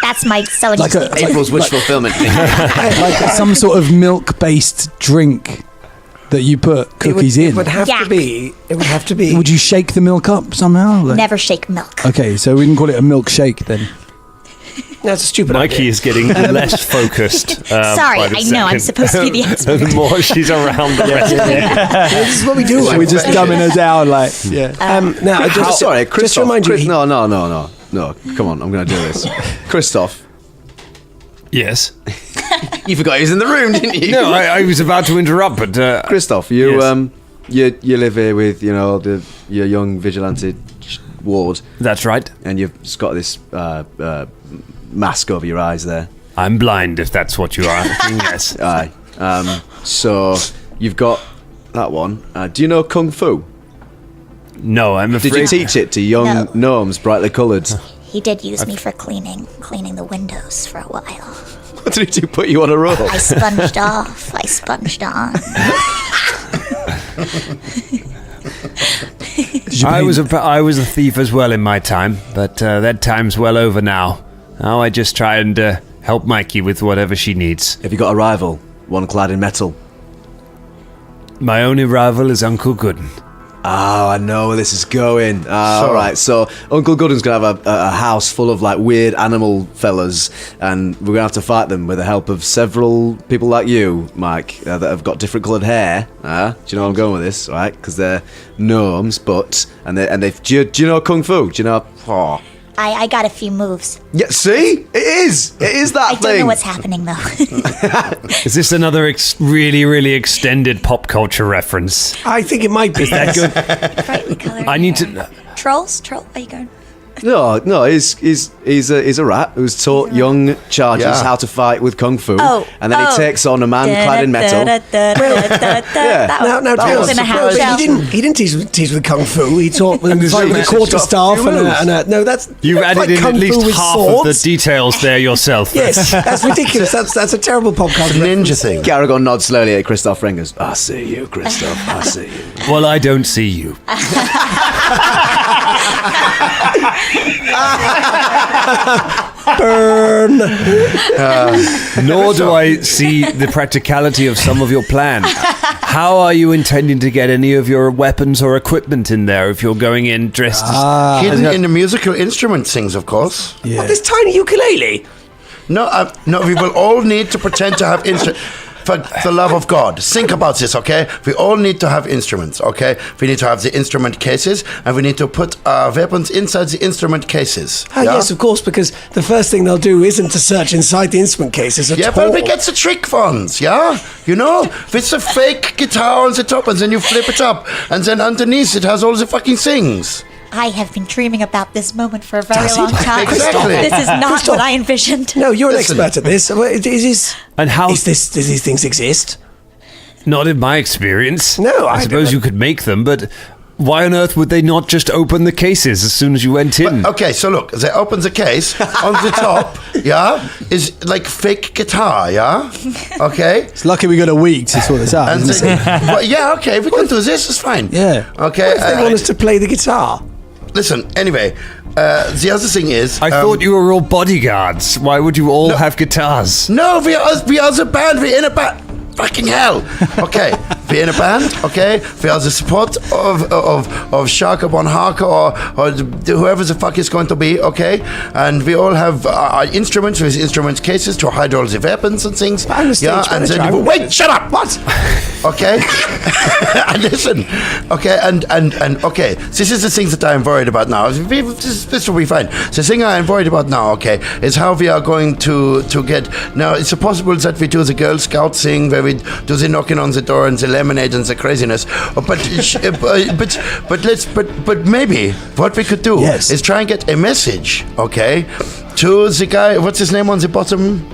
[SPEAKER 10] That's my selling.
[SPEAKER 3] Like a-
[SPEAKER 10] secret.
[SPEAKER 11] April's wish fulfillment.
[SPEAKER 3] like some sort of milk-based drink that you put cookies
[SPEAKER 7] It
[SPEAKER 3] in.
[SPEAKER 7] would have
[SPEAKER 10] Yak.
[SPEAKER 7] to be. It would have to be.
[SPEAKER 3] Would you shake the milk up somehow? Like-
[SPEAKER 10] Never shake milk.
[SPEAKER 3] Okay, so we can call it a milkshake then.
[SPEAKER 7] That's a stupid
[SPEAKER 5] Mikey
[SPEAKER 7] idea.
[SPEAKER 5] is getting less focused.
[SPEAKER 10] Sorry,
[SPEAKER 5] by the
[SPEAKER 10] I know, I'm
[SPEAKER 5] second.
[SPEAKER 10] supposed to be the expert.
[SPEAKER 5] The more she's around the rest of it.
[SPEAKER 7] This is what we do.
[SPEAKER 3] We're just dumbing us down, like, yeah.
[SPEAKER 7] Now, just
[SPEAKER 11] Sorry,
[SPEAKER 7] just to
[SPEAKER 11] Christoph.
[SPEAKER 7] remind you.
[SPEAKER 11] No, come on, I'm going to do this. Christoph,
[SPEAKER 5] Yes.
[SPEAKER 11] you forgot he was in the room, didn't you?
[SPEAKER 5] No, I was about to interrupt, but
[SPEAKER 11] Christoph, you
[SPEAKER 5] Yes.
[SPEAKER 11] you live here with your young vigilante ward.
[SPEAKER 5] That's right.
[SPEAKER 11] And you've just got this mask over your eyes there.
[SPEAKER 5] I'm blind, if that's what you are. Yes.
[SPEAKER 11] Aye. So you've got that one. Do you know Kung Fu?
[SPEAKER 5] No, I'm afraid.
[SPEAKER 11] Did you teach it to young gnomes, brightly coloured?
[SPEAKER 10] He did use me for cleaning the windows for a while.
[SPEAKER 11] What did he do? Put you on a roll?
[SPEAKER 10] I sponged off. I sponged on.
[SPEAKER 5] I was a thief as well in my time, but that time's well over now. Now I just try and help Mikey with whatever she needs.
[SPEAKER 11] Have you got a rival? One clad in metal?
[SPEAKER 5] My only rival is Uncle Gooden.
[SPEAKER 11] Oh, I know where this is going. All right, so Uncle Gooden's going to have a house full of like weird animal fellas, and we're going to have to fight them with the help of several people like you, Mike, that have got different coloured hair. Do you know where I'm going with this, right? Because they're gnomes, and they've... Do you know Kung Fu? Do you know... Oh.
[SPEAKER 10] I got a few moves.
[SPEAKER 11] Yeah, see? It is that
[SPEAKER 10] I
[SPEAKER 11] thing.
[SPEAKER 10] don't know what's happening, though.
[SPEAKER 5] Is this another really, really extended pop culture reference?
[SPEAKER 7] I think it might be.
[SPEAKER 5] Is that good?
[SPEAKER 10] Brightly coloured.
[SPEAKER 5] I need to...
[SPEAKER 10] Trolls? Troll? Are you going?
[SPEAKER 11] No, he's a rat who's taught young chargers how to fight with Kung Fu, and then he takes on a man clad in metal.
[SPEAKER 10] Now,
[SPEAKER 7] Trolls in a house. He didn't teach with Kung Fu. He taught with a quarterstaff and no, that's...
[SPEAKER 5] You've added in at least half of the details there yourself.
[SPEAKER 7] Yes, that's ridiculous. That's a terrible podcast.
[SPEAKER 6] Ninja thing.
[SPEAKER 11] Garagorn nods slowly at Christoph Ring and goes, I see you, Christoph, I see you.
[SPEAKER 5] Well, I don't see you.
[SPEAKER 7] Burn.
[SPEAKER 5] Nor do I see the practicality of some of your plan. How are you intending to get any of your weapons or equipment in there if you're going in dressed as...
[SPEAKER 6] Hidden in the musical instrument things, of course.
[SPEAKER 7] Yeah. This tiny ukulele.
[SPEAKER 6] No, we will all need to pretend to have instruments. For the love of God, think about this, okay? We all need to have instruments, okay? We need to have the instrument cases, and we need to put our weapons inside the instrument cases.
[SPEAKER 7] Oh, yes, of course, because the first thing they'll do isn't to search inside the instrument cases at all.
[SPEAKER 6] Well, we get the trick ones, yeah? You know? With the fake guitar on the top, and then you flip it up, and then underneath it has all the fucking things.
[SPEAKER 1] I have been dreaming about this moment for a very long time.
[SPEAKER 6] Exactly.
[SPEAKER 1] This is not what I envisioned.
[SPEAKER 7] No, you're an expert at this.
[SPEAKER 5] And how...
[SPEAKER 7] Do these things exist?
[SPEAKER 5] Not in my experience.
[SPEAKER 7] No,
[SPEAKER 5] I suppose you could make them, but why on earth would they not just open the cases as soon as you went in?
[SPEAKER 6] Okay, so look, they open the case. On the top, is like fake guitar, Okay?
[SPEAKER 3] It's lucky we got a week to sort this out.
[SPEAKER 6] Well, okay, we can do this, it's fine.
[SPEAKER 3] Yeah.
[SPEAKER 6] Okay.
[SPEAKER 7] What if they want us to play the guitar?
[SPEAKER 6] Listen, anyway, the other thing is...
[SPEAKER 5] I thought you were all bodyguards. Why would you all have guitars?
[SPEAKER 6] No, we are the band. We're in a band. Fucking hell. Okay, we're in a band, okay? We are the support of Shaka Bon Haka or whoever the fuck is going to be, okay? And we all have our instruments with instrument cases to hide all the weapons and things.
[SPEAKER 7] I'm a stage manager.
[SPEAKER 6] Wait, shut up! What? Okay? And listen, okay, and okay, this is the things that I am worried about now. This will be fine. The thing I am worried about now, okay, is how we are going to get... Now, it's possible that we do the Girl Scout thing where we do the knocking on the door and the lemonade and the craziness, but maybe what we could do is try and get a message, okay, to the guy. What's his name on the bottom?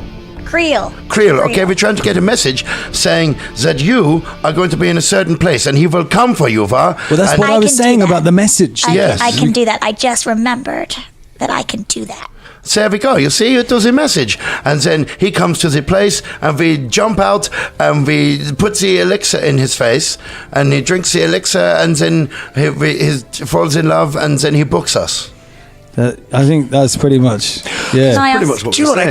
[SPEAKER 10] Creel.
[SPEAKER 6] Okay, we're trying to get a message saying that you are going to be in a certain place and he will come for you, va?
[SPEAKER 3] Well, that's what I was saying about the message.
[SPEAKER 10] I can do that. I just remembered that I can do that.
[SPEAKER 6] So there we go. You see, it was a message. And then he comes to the place and we jump out and we put the elixir in his face and he drinks the elixir and then he falls in love and then he books us.
[SPEAKER 3] I think that's pretty much,
[SPEAKER 11] pretty much what
[SPEAKER 7] Do you know what? I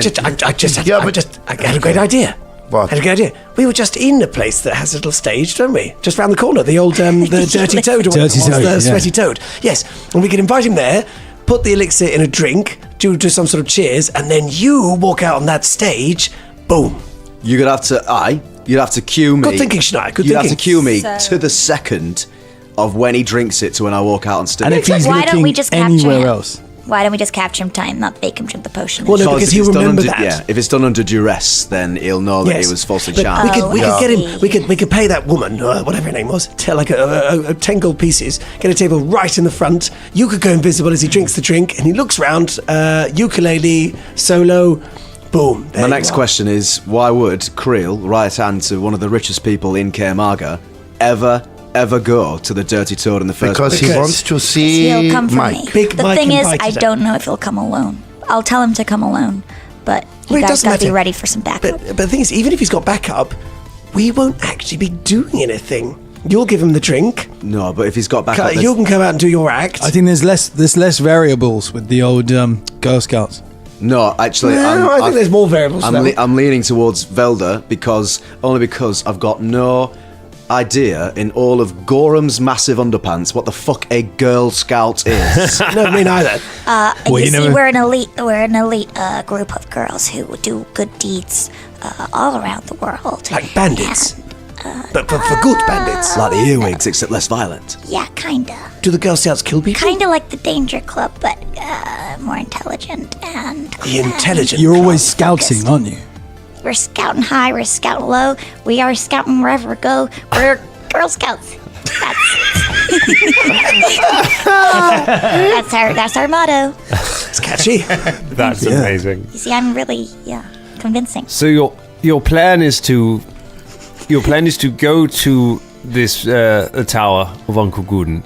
[SPEAKER 7] had a great idea.
[SPEAKER 6] What?
[SPEAKER 7] I had a great idea. We were just in a place that has a little stage, don't we? Just round the corner, the old the Dirty Toad. The Sweaty Toad. Yes, and we could invite him there, put the elixir in a drink, do some sort of cheers, and then you walk out on that stage, boom.
[SPEAKER 11] You'd have to cue me.
[SPEAKER 7] Good thinking, Schneider. Good
[SPEAKER 11] You'd
[SPEAKER 7] thinking.
[SPEAKER 11] have to cue me to the second of when he drinks it to when I walk out on stage.
[SPEAKER 3] And if he's
[SPEAKER 10] Why don't we just
[SPEAKER 3] looking
[SPEAKER 10] capture
[SPEAKER 3] anywhere
[SPEAKER 10] him?
[SPEAKER 3] else.
[SPEAKER 10] Why don't we just capture him time, not make him drink the potion?
[SPEAKER 7] Well, no, because
[SPEAKER 11] if
[SPEAKER 7] he'll
[SPEAKER 11] it's done
[SPEAKER 7] remember
[SPEAKER 11] under,
[SPEAKER 7] that.
[SPEAKER 11] Yeah, if it's done under duress, then he'll know that he was falsely
[SPEAKER 7] But
[SPEAKER 11] charmed.
[SPEAKER 7] we could get him.
[SPEAKER 10] I
[SPEAKER 7] We could pay that woman, whatever her name was, like 10 gold pieces. Get a table right in the front. You could go invisible as he drinks the drink, and he looks round. Ukulele, solo, boom.
[SPEAKER 11] My next question is, why would Creel, right hand to one of the richest people in Kaer Marga, ever go to the Dirty Toad in the first
[SPEAKER 6] Because
[SPEAKER 11] place?
[SPEAKER 6] he wants to see
[SPEAKER 10] He'll come for
[SPEAKER 6] Mike.
[SPEAKER 10] me.
[SPEAKER 7] Big
[SPEAKER 10] The
[SPEAKER 7] Mike
[SPEAKER 10] thing is,
[SPEAKER 7] invited
[SPEAKER 10] I
[SPEAKER 7] him.
[SPEAKER 10] don't know if he'll come alone. I'll tell him to come alone, but
[SPEAKER 7] Well,
[SPEAKER 10] you
[SPEAKER 7] it
[SPEAKER 10] guys
[SPEAKER 7] doesn't
[SPEAKER 10] gotta be
[SPEAKER 7] matter.
[SPEAKER 10] ready for some backup.
[SPEAKER 7] But the thing is, even if he's got backup, we won't actually be doing anything. You'll give him the drink.
[SPEAKER 11] No, but if he's got back up,
[SPEAKER 7] You can come out and do your act.
[SPEAKER 3] I think there's less variables with the old Girl Scouts.
[SPEAKER 11] no, actually,
[SPEAKER 7] No, I think there's more variables. now.
[SPEAKER 11] I'm leaning towards Velda because I've got no idea in all of Gorham's massive underpants what the fuck a Girl Scout is.
[SPEAKER 7] No, me neither.
[SPEAKER 10] You see, we're an elite group of girls who do good deeds all around the world.
[SPEAKER 7] Like bandits. But for good bandits.
[SPEAKER 11] Like the earwigs, except less violent.
[SPEAKER 10] Yeah, kinda.
[SPEAKER 7] Do the Girl Scouts kill people?
[SPEAKER 10] Kinda like the Danger Club, but more intelligent and
[SPEAKER 7] The intelligent.
[SPEAKER 3] You're always scouting, aren't you?
[SPEAKER 10] we're scouting high, we're scouting low, we are scouting wherever we go. We're Girl Scouts. That's our motto.
[SPEAKER 7] It's catchy.
[SPEAKER 5] That's amazing.
[SPEAKER 10] You see, I'm really convincing.
[SPEAKER 5] So your plan is to go to this the tower of Uncle Gooden,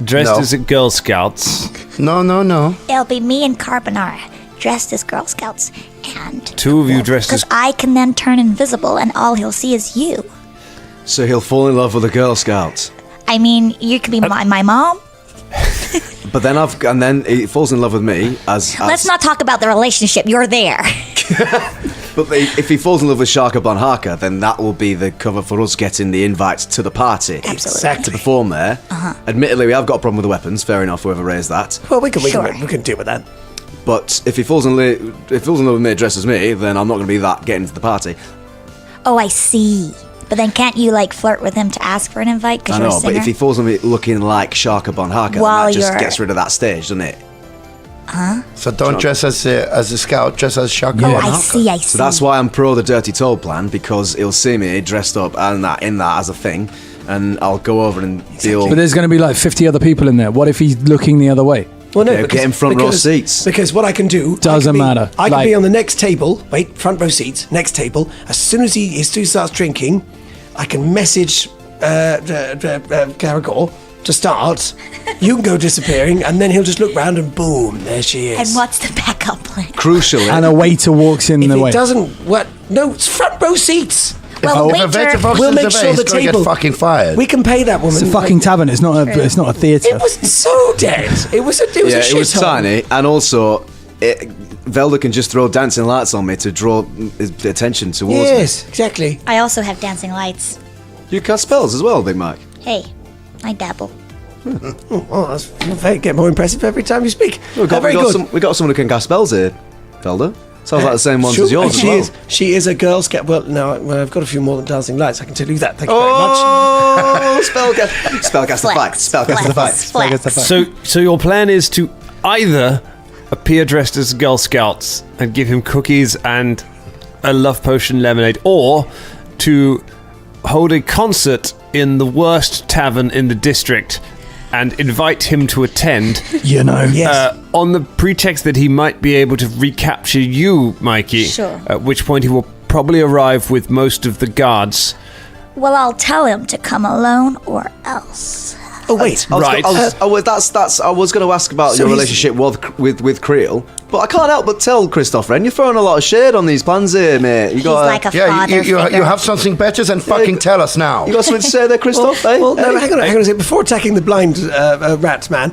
[SPEAKER 5] dressed
[SPEAKER 6] No.
[SPEAKER 5] as a Girl Scouts.
[SPEAKER 6] No.
[SPEAKER 10] It'll be me and Carbonara dressed as Girl Scouts, and
[SPEAKER 5] Two of you dressed as.
[SPEAKER 10] because I can then turn invisible, and all he'll see is you.
[SPEAKER 11] So he'll fall in love with a Girl Scout.
[SPEAKER 10] I mean, you could be my mom.
[SPEAKER 11] But then he falls in love with me as
[SPEAKER 10] Let's not talk about the relationship. You're there.
[SPEAKER 11] But if he falls in love with Sharka Bon Haka, then that will be the cover for us getting the invite to the party.
[SPEAKER 10] Absolutely.
[SPEAKER 11] To perform there. Admittedly, we have got a problem with the weapons. Fair enough, whoever raised that.
[SPEAKER 7] Well, we can
[SPEAKER 10] Sure.
[SPEAKER 7] deal with that.
[SPEAKER 11] But if he falls in love with me dressed as me, then I'm not going to be that getting to the party.
[SPEAKER 10] Oh, I see. But then can't you flirt with him to ask for an invite because
[SPEAKER 11] I
[SPEAKER 10] you're a
[SPEAKER 11] know,
[SPEAKER 10] singer?
[SPEAKER 11] but if he falls in me looking like Sharka Bon Haka, then
[SPEAKER 10] While
[SPEAKER 11] that just
[SPEAKER 10] you're-
[SPEAKER 11] gets rid of that stage, doesn't it?
[SPEAKER 6] So don't dress as a scout, dress as Shaka.
[SPEAKER 10] Oh, I see.
[SPEAKER 11] So that's why I'm pro the Dirty Toad plan, because he'll see me dressed up and in that as a thing, and I'll go over and deal.
[SPEAKER 3] But there's going to be 50 other people in there. What if he's looking the other way?
[SPEAKER 7] Well, no,
[SPEAKER 11] Okay, get in front row seats.
[SPEAKER 7] Because what I can do
[SPEAKER 3] Doesn't matter.
[SPEAKER 7] I can
[SPEAKER 3] Like-
[SPEAKER 7] be on the next table. Wait, front row seats, next table. As soon as he starts drinking, I can message Caragor to start. You can go disappearing, and then he'll just look round, and boom, there she is.
[SPEAKER 10] And what's the backup plan?
[SPEAKER 11] Crucially,
[SPEAKER 3] And a waiter walks in
[SPEAKER 7] if
[SPEAKER 3] the
[SPEAKER 7] it
[SPEAKER 3] way.
[SPEAKER 7] doesn't, what? No, it's front row seats.
[SPEAKER 10] Well,
[SPEAKER 6] If a veteran box
[SPEAKER 7] We'll
[SPEAKER 6] is
[SPEAKER 7] make
[SPEAKER 6] the
[SPEAKER 7] sure
[SPEAKER 6] base,
[SPEAKER 7] the
[SPEAKER 6] he's gonna
[SPEAKER 7] table.
[SPEAKER 6] get fucking fired.
[SPEAKER 7] We can pay that woman.
[SPEAKER 3] It's a fucking tavern. It's not a. It's not a theatre.
[SPEAKER 7] It was so dead. It was a. It was
[SPEAKER 11] yeah,
[SPEAKER 7] a
[SPEAKER 11] it was
[SPEAKER 7] shithole.
[SPEAKER 11] tiny, and also Velda can just throw dancing lights on me to draw his attention towards me.
[SPEAKER 7] Yes, exactly.
[SPEAKER 10] I also have dancing lights.
[SPEAKER 11] You cast spells as well, Big Mike.
[SPEAKER 10] Hey, I dabble.
[SPEAKER 7] Oh, that's get more impressive every time you speak.
[SPEAKER 11] We got,
[SPEAKER 7] very
[SPEAKER 11] we got
[SPEAKER 7] good.
[SPEAKER 11] some. We got someone who can cast spells here, Velda. Sounds like the same ones
[SPEAKER 7] Sure,
[SPEAKER 11] as yours
[SPEAKER 7] and
[SPEAKER 11] as
[SPEAKER 7] she
[SPEAKER 11] well.
[SPEAKER 7] is. She is a Girl Scout. Well, no, I've got a few more than dancing lights. I can tell you that. Thank you
[SPEAKER 11] Oh, spellcaster fight. Spellcaster fight.
[SPEAKER 5] So your plan is to either appear dressed as Girl Scouts and give him cookies and a love potion lemonade, or to hold a concert in the worst tavern in the district and invite him to attend
[SPEAKER 3] You know.
[SPEAKER 7] Yes.
[SPEAKER 5] on the pretext that he might be able to recapture you, Mikey.
[SPEAKER 10] Sure.
[SPEAKER 5] At which point he will probably arrive with most of the guards.
[SPEAKER 10] Well, I'll tell him to come alone or else.
[SPEAKER 7] Oh wait.
[SPEAKER 5] Right.
[SPEAKER 11] I was going to ask about
[SPEAKER 7] So
[SPEAKER 11] your
[SPEAKER 7] he's-
[SPEAKER 11] relationship with Creel, but I can't help but tell Christoph Wren, you're throwing a lot of shade on these plans here, mate. You
[SPEAKER 10] He's
[SPEAKER 11] got
[SPEAKER 10] like a
[SPEAKER 6] Yeah,
[SPEAKER 10] father
[SPEAKER 6] you
[SPEAKER 10] figure.
[SPEAKER 6] have something better than fucking tell us now.
[SPEAKER 11] you got something to say there, Christoph? eh?
[SPEAKER 7] Well, no, hang on a second. Before attacking the blind rat man,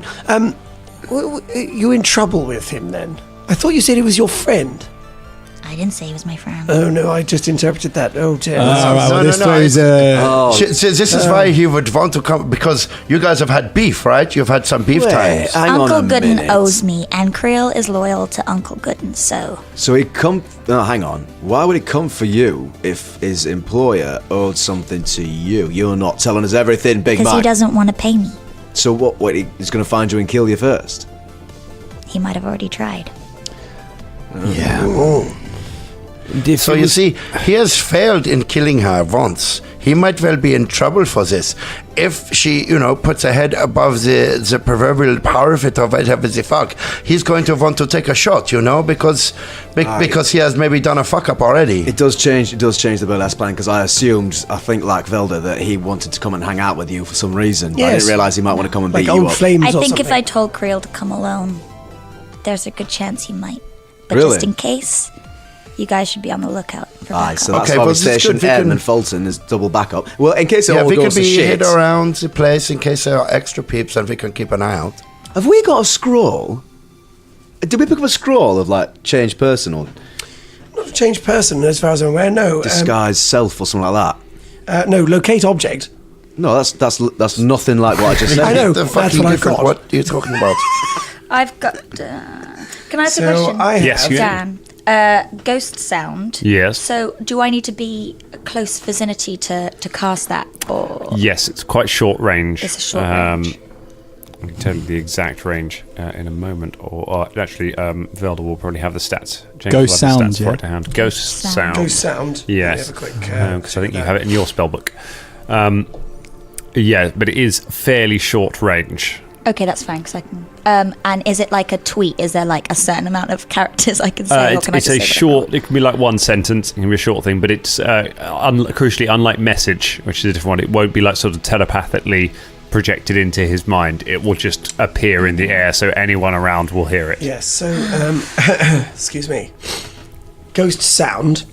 [SPEAKER 7] you in trouble with him then? I thought you said he was your friend.
[SPEAKER 10] I didn't say he was my friend.
[SPEAKER 7] Oh no, I just interpreted that. Oh dear.
[SPEAKER 3] All right,
[SPEAKER 6] No,
[SPEAKER 3] well,
[SPEAKER 6] no,
[SPEAKER 3] this
[SPEAKER 6] no,
[SPEAKER 3] throws
[SPEAKER 6] So this is why he would want to come, because you guys have had beef, right? You've had some beef times.
[SPEAKER 11] Hang on
[SPEAKER 10] Uncle
[SPEAKER 11] a
[SPEAKER 10] Gooden
[SPEAKER 11] minute.
[SPEAKER 10] owes me, and Creel is loyal to Uncle Gooden, so
[SPEAKER 11] So he'd come. No, hang on. Why would he come for you if his employer owed something to you? You're not telling us everything, Big
[SPEAKER 10] because he
[SPEAKER 11] Mike.
[SPEAKER 10] doesn't want to pay me.
[SPEAKER 11] So what? Wait, he's going to find you and kill you first?
[SPEAKER 10] he might have already tried.
[SPEAKER 6] Yeah. So you see, he has failed in killing her once. He might well be in trouble for this. If she, puts her head above the proverbial parapet or whatever the fuck, he's going to want to take a shot, because he has maybe done a fuck up already.
[SPEAKER 11] It does change the burlesque plan, because I think like Velda, that he wanted to come and hang out with you for some reason.
[SPEAKER 7] Yes.
[SPEAKER 11] I didn't realise he might want to come and
[SPEAKER 7] Like
[SPEAKER 11] beat you
[SPEAKER 7] old
[SPEAKER 11] up.
[SPEAKER 7] flames
[SPEAKER 10] I
[SPEAKER 7] or
[SPEAKER 10] think
[SPEAKER 7] something.
[SPEAKER 10] if I told Creel to come alone, there's a good chance he might. But
[SPEAKER 11] Really?
[SPEAKER 10] just in case, you guys should be on the lookout for
[SPEAKER 11] Aye,
[SPEAKER 10] backup.
[SPEAKER 11] so that's
[SPEAKER 6] Okay,
[SPEAKER 11] why
[SPEAKER 6] well,
[SPEAKER 11] we
[SPEAKER 6] this is
[SPEAKER 11] station
[SPEAKER 6] good. We
[SPEAKER 11] M
[SPEAKER 6] can-
[SPEAKER 11] and Fulton is double backup. Well, in case it all
[SPEAKER 6] we
[SPEAKER 11] goes
[SPEAKER 6] could
[SPEAKER 11] to
[SPEAKER 6] be
[SPEAKER 11] shit.
[SPEAKER 6] hid around the place in case there are extra peeps, and we can keep an eye out.
[SPEAKER 11] Have we got a scroll? Did we pick up a scroll of like change person or
[SPEAKER 7] Not a changed person, as far as I'm aware. No.
[SPEAKER 11] disguise self or something like that?
[SPEAKER 7] No. Locate object.
[SPEAKER 11] No, that's nothing like what I just said.
[SPEAKER 7] I know.
[SPEAKER 6] The
[SPEAKER 7] That's
[SPEAKER 6] fucking
[SPEAKER 7] what I
[SPEAKER 6] different.
[SPEAKER 7] thought.
[SPEAKER 6] What are you talking about?
[SPEAKER 10] I've got. Can I ask
[SPEAKER 7] So
[SPEAKER 10] a question?
[SPEAKER 7] I
[SPEAKER 5] Yes,
[SPEAKER 7] have.
[SPEAKER 5] you-
[SPEAKER 10] Dan, ghost sound.
[SPEAKER 5] Yes.
[SPEAKER 10] So, do I need to be close vicinity to cast that, or
[SPEAKER 5] Yes, it's quite short range.
[SPEAKER 10] It's a short range.
[SPEAKER 5] I can tell you the exact range in a moment. Or actually, Velda will probably have the stats. James
[SPEAKER 3] Ghost
[SPEAKER 5] will have the
[SPEAKER 3] sound,
[SPEAKER 5] stats for
[SPEAKER 3] yeah?
[SPEAKER 5] it to hand. Ghost sound.
[SPEAKER 7] Ghost sound.
[SPEAKER 5] Yes.
[SPEAKER 7] Let me have a quick,
[SPEAKER 5] Because I think you have it in your spellbook. Yeah, but it is fairly short range.
[SPEAKER 10] Okay, that's fine because I can. And is it like a tweet? Is there like a certain amount of characters I can say? Or
[SPEAKER 5] It's
[SPEAKER 10] can I
[SPEAKER 5] a
[SPEAKER 10] just say
[SPEAKER 5] short. It can be like one sentence. It can be a short thing, but it's crucially unlike message, which is a different one. It won't be like sort of telepathically projected into his mind. It will just appear in the air, so anyone around will hear it.
[SPEAKER 7] Yes. So, excuse me. Ghost sound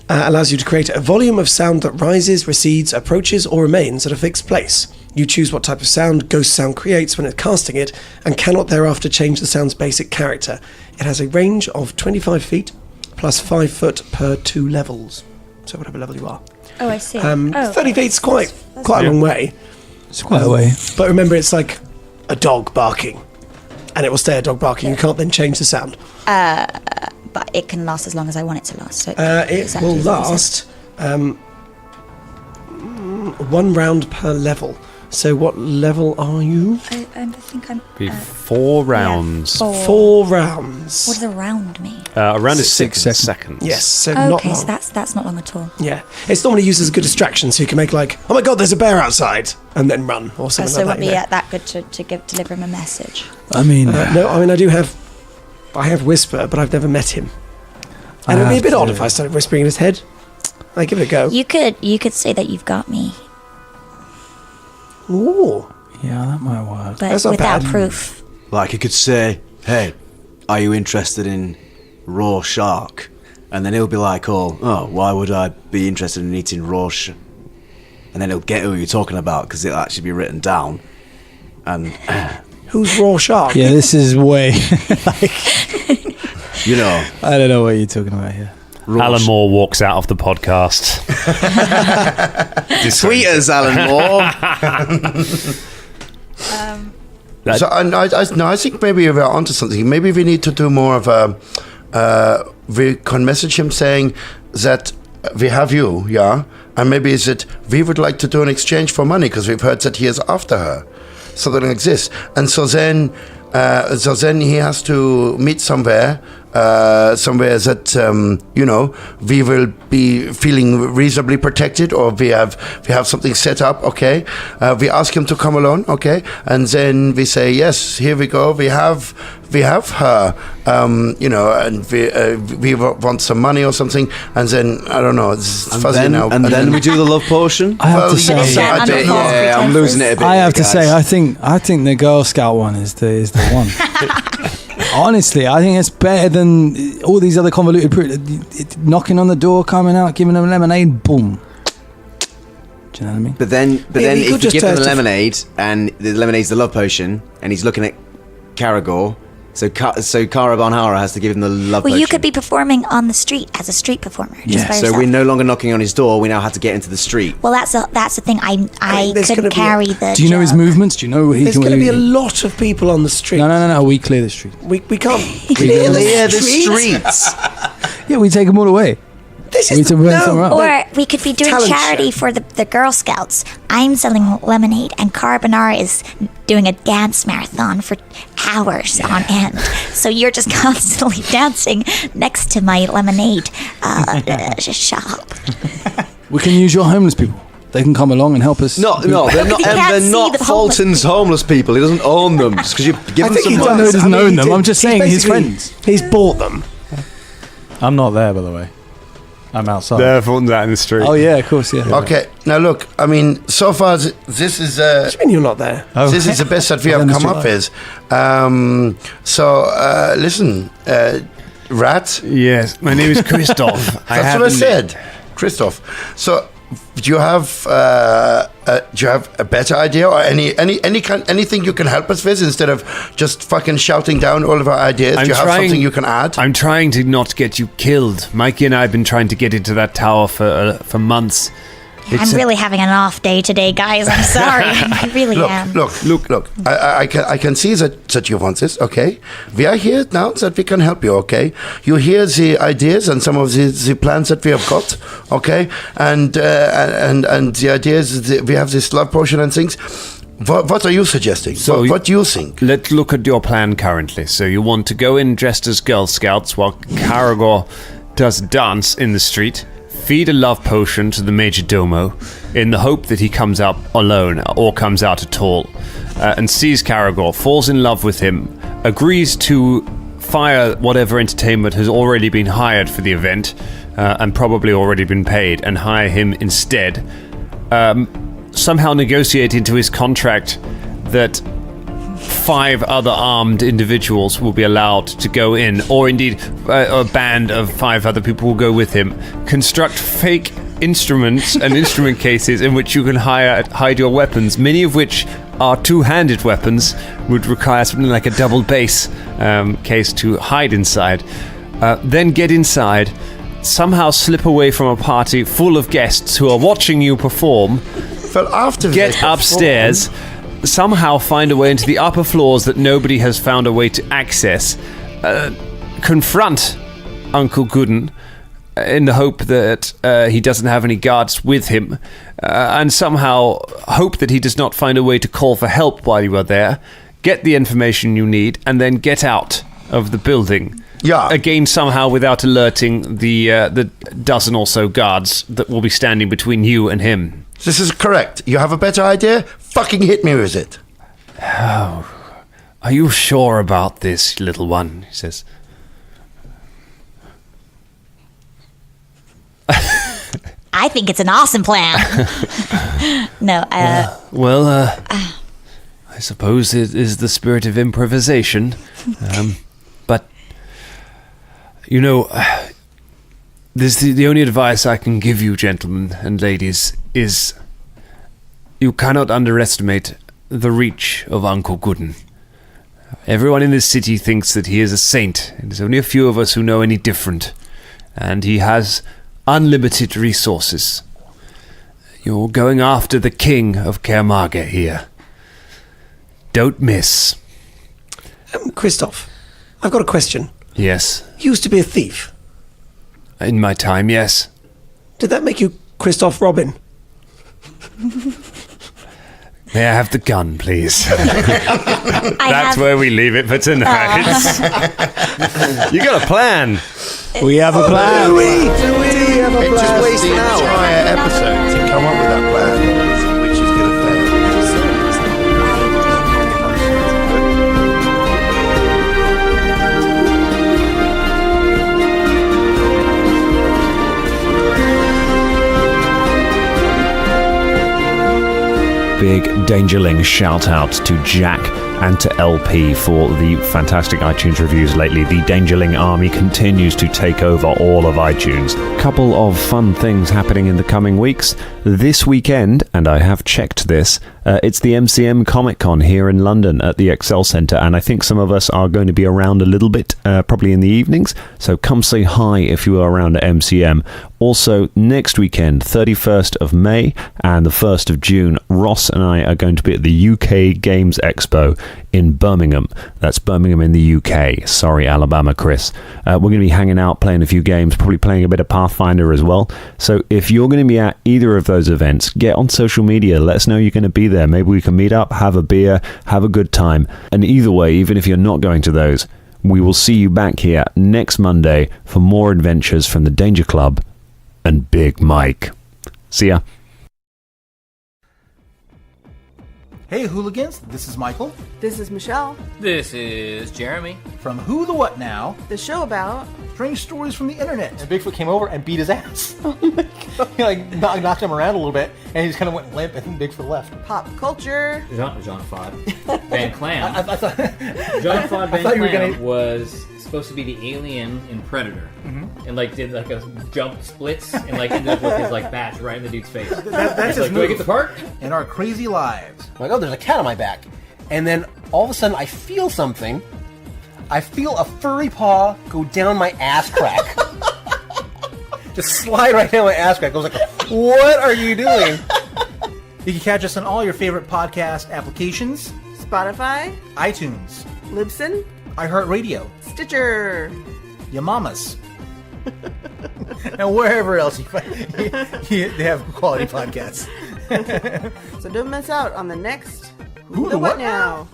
[SPEAKER 7] allows you to create a volume of sound that rises, recedes, approaches, or remains at a fixed place. You choose what type of sound ghost sound creates when it's casting it, and cannot thereafter change the sound's basic character. It has a range of 25 feet plus 5 foot per 2 levels. So whatever level you are.
[SPEAKER 10] Oh, I see.
[SPEAKER 7] 30 feet's quite a long way.
[SPEAKER 3] It's quite a way.
[SPEAKER 7] But remember, it's like a dog barking, and it will stay a dog barking. You can't then change the sound.
[SPEAKER 10] But it can last as long as I want it to last. So
[SPEAKER 7] It
[SPEAKER 10] exactly
[SPEAKER 7] will
[SPEAKER 10] as you said.
[SPEAKER 7] last 1 round per level. So what level are you?
[SPEAKER 10] I think I'm.
[SPEAKER 5] Be 4 rounds.
[SPEAKER 7] 4 rounds.
[SPEAKER 10] What does a round mean?
[SPEAKER 5] A round is
[SPEAKER 3] 6
[SPEAKER 5] 6
[SPEAKER 3] seconds.
[SPEAKER 5] seconds.
[SPEAKER 7] Yes, so not
[SPEAKER 10] Okay,
[SPEAKER 7] long.
[SPEAKER 10] so that's not long at all.
[SPEAKER 7] Yeah, it's normally used as a good distraction, so you can make like, oh my god, there's a bear outside, and then run or something
[SPEAKER 10] So it
[SPEAKER 7] like
[SPEAKER 10] won't be
[SPEAKER 7] that.
[SPEAKER 10] that good to deliver him a message.
[SPEAKER 3] I mean,
[SPEAKER 7] No, I mean I have Whisper, but I've never met him, and it'd be a bit odd if I started whispering in his head. I give it a go.
[SPEAKER 10] You could say that you've got me,
[SPEAKER 7] Ooh,
[SPEAKER 3] yeah, that might work.
[SPEAKER 10] but
[SPEAKER 7] That's not
[SPEAKER 10] without
[SPEAKER 7] bad.
[SPEAKER 10] proof.
[SPEAKER 11] Like you could say, "Hey, are you interested in raw shark?" And then he'll be like, "Oh, why would I be interested in eating raw shark?" And then he'll get who you're talking about because it'll actually be written down. And
[SPEAKER 7] who's Raw Shark?
[SPEAKER 3] Yeah, this is way.
[SPEAKER 11] you know,
[SPEAKER 3] I don't know what you're talking about here.
[SPEAKER 5] Alan Moore walks out of the podcast.
[SPEAKER 11] Tweet us, Alan Moore.
[SPEAKER 6] So I think maybe we're onto something. Maybe we need to do more of a. We can message him saying that we have you, yeah, and maybe is it we would like to do an exchange for money because we've heard that he is after her, something like this, and so then he has to meet somewhere that we will be feeling reasonably protected, or we have something set up. Okay, we ask him to come along. Okay, and then we say yes. Here we go. We have her. And we want some money or something. And then I don't know. It's fuzzy now.
[SPEAKER 11] And then we do the love potion.
[SPEAKER 3] I have to say,
[SPEAKER 11] I'm losing it a bit.
[SPEAKER 3] I have to
[SPEAKER 11] guys.
[SPEAKER 3] say, I think the Girl Scout one is the one. Honestly, I think it's better than all these other convoluted knocking on the door, coming out, giving them lemonade, boom. Do you know what I mean?
[SPEAKER 11] But then
[SPEAKER 7] he
[SPEAKER 11] if
[SPEAKER 7] could
[SPEAKER 11] you
[SPEAKER 7] just
[SPEAKER 11] give him the
[SPEAKER 7] taste it.
[SPEAKER 11] lemonade, and the lemonade's the love potion, and he's looking at Karagor, so Kara Bonhara has to give him the love
[SPEAKER 10] Well,
[SPEAKER 11] potion.
[SPEAKER 10] you could be performing on the street as a street performer. Just by
[SPEAKER 11] So
[SPEAKER 10] yourself.
[SPEAKER 11] we're no longer knocking on his door. We now have to get into the street.
[SPEAKER 10] Well, that's the thing. I
[SPEAKER 7] there's
[SPEAKER 10] couldn't
[SPEAKER 7] gonna be
[SPEAKER 10] carry the.
[SPEAKER 3] Do you know his
[SPEAKER 10] job.
[SPEAKER 3] movements? Do you know he
[SPEAKER 7] There's
[SPEAKER 3] can?
[SPEAKER 7] going to be a lot of people on the street.
[SPEAKER 3] No. We clear the street.
[SPEAKER 7] We can't
[SPEAKER 11] Clear the
[SPEAKER 7] streets.
[SPEAKER 11] streets.
[SPEAKER 3] Yeah, we take them all away.
[SPEAKER 7] This
[SPEAKER 3] We need
[SPEAKER 7] is
[SPEAKER 3] to run somewhere else.
[SPEAKER 10] Or we could be doing
[SPEAKER 7] Talent
[SPEAKER 10] charity for the Girl Scouts. I'm selling lemonade, and Carbonara is doing a dance marathon for hours on end. So you're just constantly dancing next to my lemonade shop.
[SPEAKER 3] We can use your homeless people. They can come along and help us.
[SPEAKER 11] No, they're not.
[SPEAKER 10] He can't
[SPEAKER 11] They're
[SPEAKER 10] see
[SPEAKER 11] not
[SPEAKER 10] the homeless
[SPEAKER 11] Fulton's homeless people. He doesn't own them just because you give him
[SPEAKER 7] think
[SPEAKER 11] some
[SPEAKER 7] he
[SPEAKER 11] money.
[SPEAKER 3] I know he doesn't own them.
[SPEAKER 7] he
[SPEAKER 3] I'm just saying he's
[SPEAKER 7] basically-
[SPEAKER 3] friends.
[SPEAKER 7] He's bought them.
[SPEAKER 8] I'm not there, by the way. I'm outside.
[SPEAKER 5] They're Fulton's out in the street.
[SPEAKER 3] Oh yeah, of course, yeah.
[SPEAKER 6] Okay, now look, I mean, so far this is
[SPEAKER 7] What do you mean you're not there?
[SPEAKER 6] this is the best that we have come up with. Listen, Rat.
[SPEAKER 5] Yes, my name is Christoph.
[SPEAKER 6] That's what I said, Christoph. So, do you have a better idea or anything you can help us with instead of just fucking shouting down all of our ideas? Do you have something you can add?
[SPEAKER 5] I'm trying to not get you killed. Mikey and I have been trying to get into that tower for months.
[SPEAKER 10] I'm really having an off day today, guys. I'm sorry. I really am.
[SPEAKER 6] Look. I can see that you want this. Okay, we are here now that we can help you. Okay, you hear the ideas and some of the plans that we have got. Okay, and the ideas we have this love potion and things. What are you suggesting?
[SPEAKER 5] So
[SPEAKER 6] what do you think?
[SPEAKER 5] Let's look at your plan currently. So you want to go in dressed as Girl Scouts while Karagor does a dance in the street. Feed a love potion to the Major Domo in the hope that he comes out alone or comes out at all, and sees Karagor, falls in love with him, agrees to fire whatever entertainment has already been hired for the event and probably already been paid, and hire him instead. Somehow negotiate into his contract that 5 other armed individuals will be allowed to go in, or indeed a band of 5 other people will go with him. Construct fake instruments and instrument cases in which you can hide your weapons, many of which are two-handed weapons, would require something like a double bass case to hide inside. Then get inside, somehow slip away from a party full of guests who are watching you perform, get upstairs, somehow find a way into the upper floors that nobody has found a way to access, confront Uncle Gooden in the hope that he doesn't have any guards with him, and somehow hope that he does not find a way to call for help while you are there, get the information you need, and then get out of the building.
[SPEAKER 6] Yeah.
[SPEAKER 5] Again, somehow without alerting the dozen or so guards that will be standing between you and him.
[SPEAKER 6] This is correct. You have a better idea? Fucking hit me with it.
[SPEAKER 5] Oh, are you sure about this, little one? He says.
[SPEAKER 10] I think it's an awesome plan. No,
[SPEAKER 5] I suppose it is the spirit of improvisation. But, you know, the only advice I can give you, gentlemen and ladies, is you cannot underestimate the reach of Uncle Gooden. Everyone in this city thinks that he is a saint, and there's only a few of us who know any different. And he has unlimited resources. You're going after the king of Kermaga here. Don't miss.
[SPEAKER 7] Christoph, I've got a question.
[SPEAKER 5] Yes.
[SPEAKER 7] You used to be a thief.
[SPEAKER 5] In my time, yes.
[SPEAKER 7] Did that make you Christoph Robin?
[SPEAKER 5] May I have the gun, please? That's where we leave it for tonight. You got a plan.
[SPEAKER 3] We have a plan.
[SPEAKER 7] Do we have a
[SPEAKER 6] It
[SPEAKER 7] plan?
[SPEAKER 6] just wasted the entire episode to come up with that plan, which is going to fail.
[SPEAKER 12] Big Dangerling shout out to Jack and to LP for the fantastic iTunes reviews lately. The Dangerling army continues to take over all of iTunes. Couple of fun things happening in the coming weeks. This weekend, and I have checked this, It's the MCM Comic Con here in London at the Excel Centre, and I think some of us are going to be around a little bit, probably in the evenings, so come say hi if you are around at MCM. Also, next weekend, 31st of May and the 1st of June, Ross and I are going to be at the UK Games Expo in Birmingham. That's Birmingham in the UK. Sorry, Alabama, Chris. We're going to be hanging out, playing a few games, probably playing a bit of Pathfinder as well. So if you're going to be at either of those events, get on social media. Let us know you're going to be there. Maybe we can meet up, have a beer, have a good time. And either way, even if you're not going to those, we will see you back here next Monday for more adventures from the Danger Club and Big Mike. See ya.
[SPEAKER 13] Hey hooligans, this is Michael.
[SPEAKER 14] This is Michelle.
[SPEAKER 15] This is Jeremy.
[SPEAKER 13] From Who the What Now?
[SPEAKER 14] The show about
[SPEAKER 13] strange stories from the internet. And Bigfoot came over and beat his ass. Oh my God. He knocked him around a little bit, and he just kind of went limp, and Bigfoot left.
[SPEAKER 14] Pop culture.
[SPEAKER 15] Jean-Claude Van Clam.
[SPEAKER 13] I thought
[SPEAKER 15] Jean-Claude Van Clam was supposed to be the alien in Predator, and did a jump splits and ended up with his bash right in the dude's face.
[SPEAKER 13] That's his move.
[SPEAKER 15] Do I get the part?
[SPEAKER 13] In our crazy lives. I'm like, oh, there's a cat on my back, and then all of a sudden I feel something. I feel a furry paw go down my ass crack. Just slide right down my ass crack. I was like, what are you doing? You can catch us on all your favorite podcast applications.
[SPEAKER 14] Spotify.
[SPEAKER 13] iTunes.
[SPEAKER 14] Libsyn.
[SPEAKER 13] iHeartRadio.
[SPEAKER 14] Stitcher.
[SPEAKER 13] Your mamas. And wherever else they have quality podcasts.
[SPEAKER 14] So don't miss out on the next
[SPEAKER 13] Who the What
[SPEAKER 14] Now?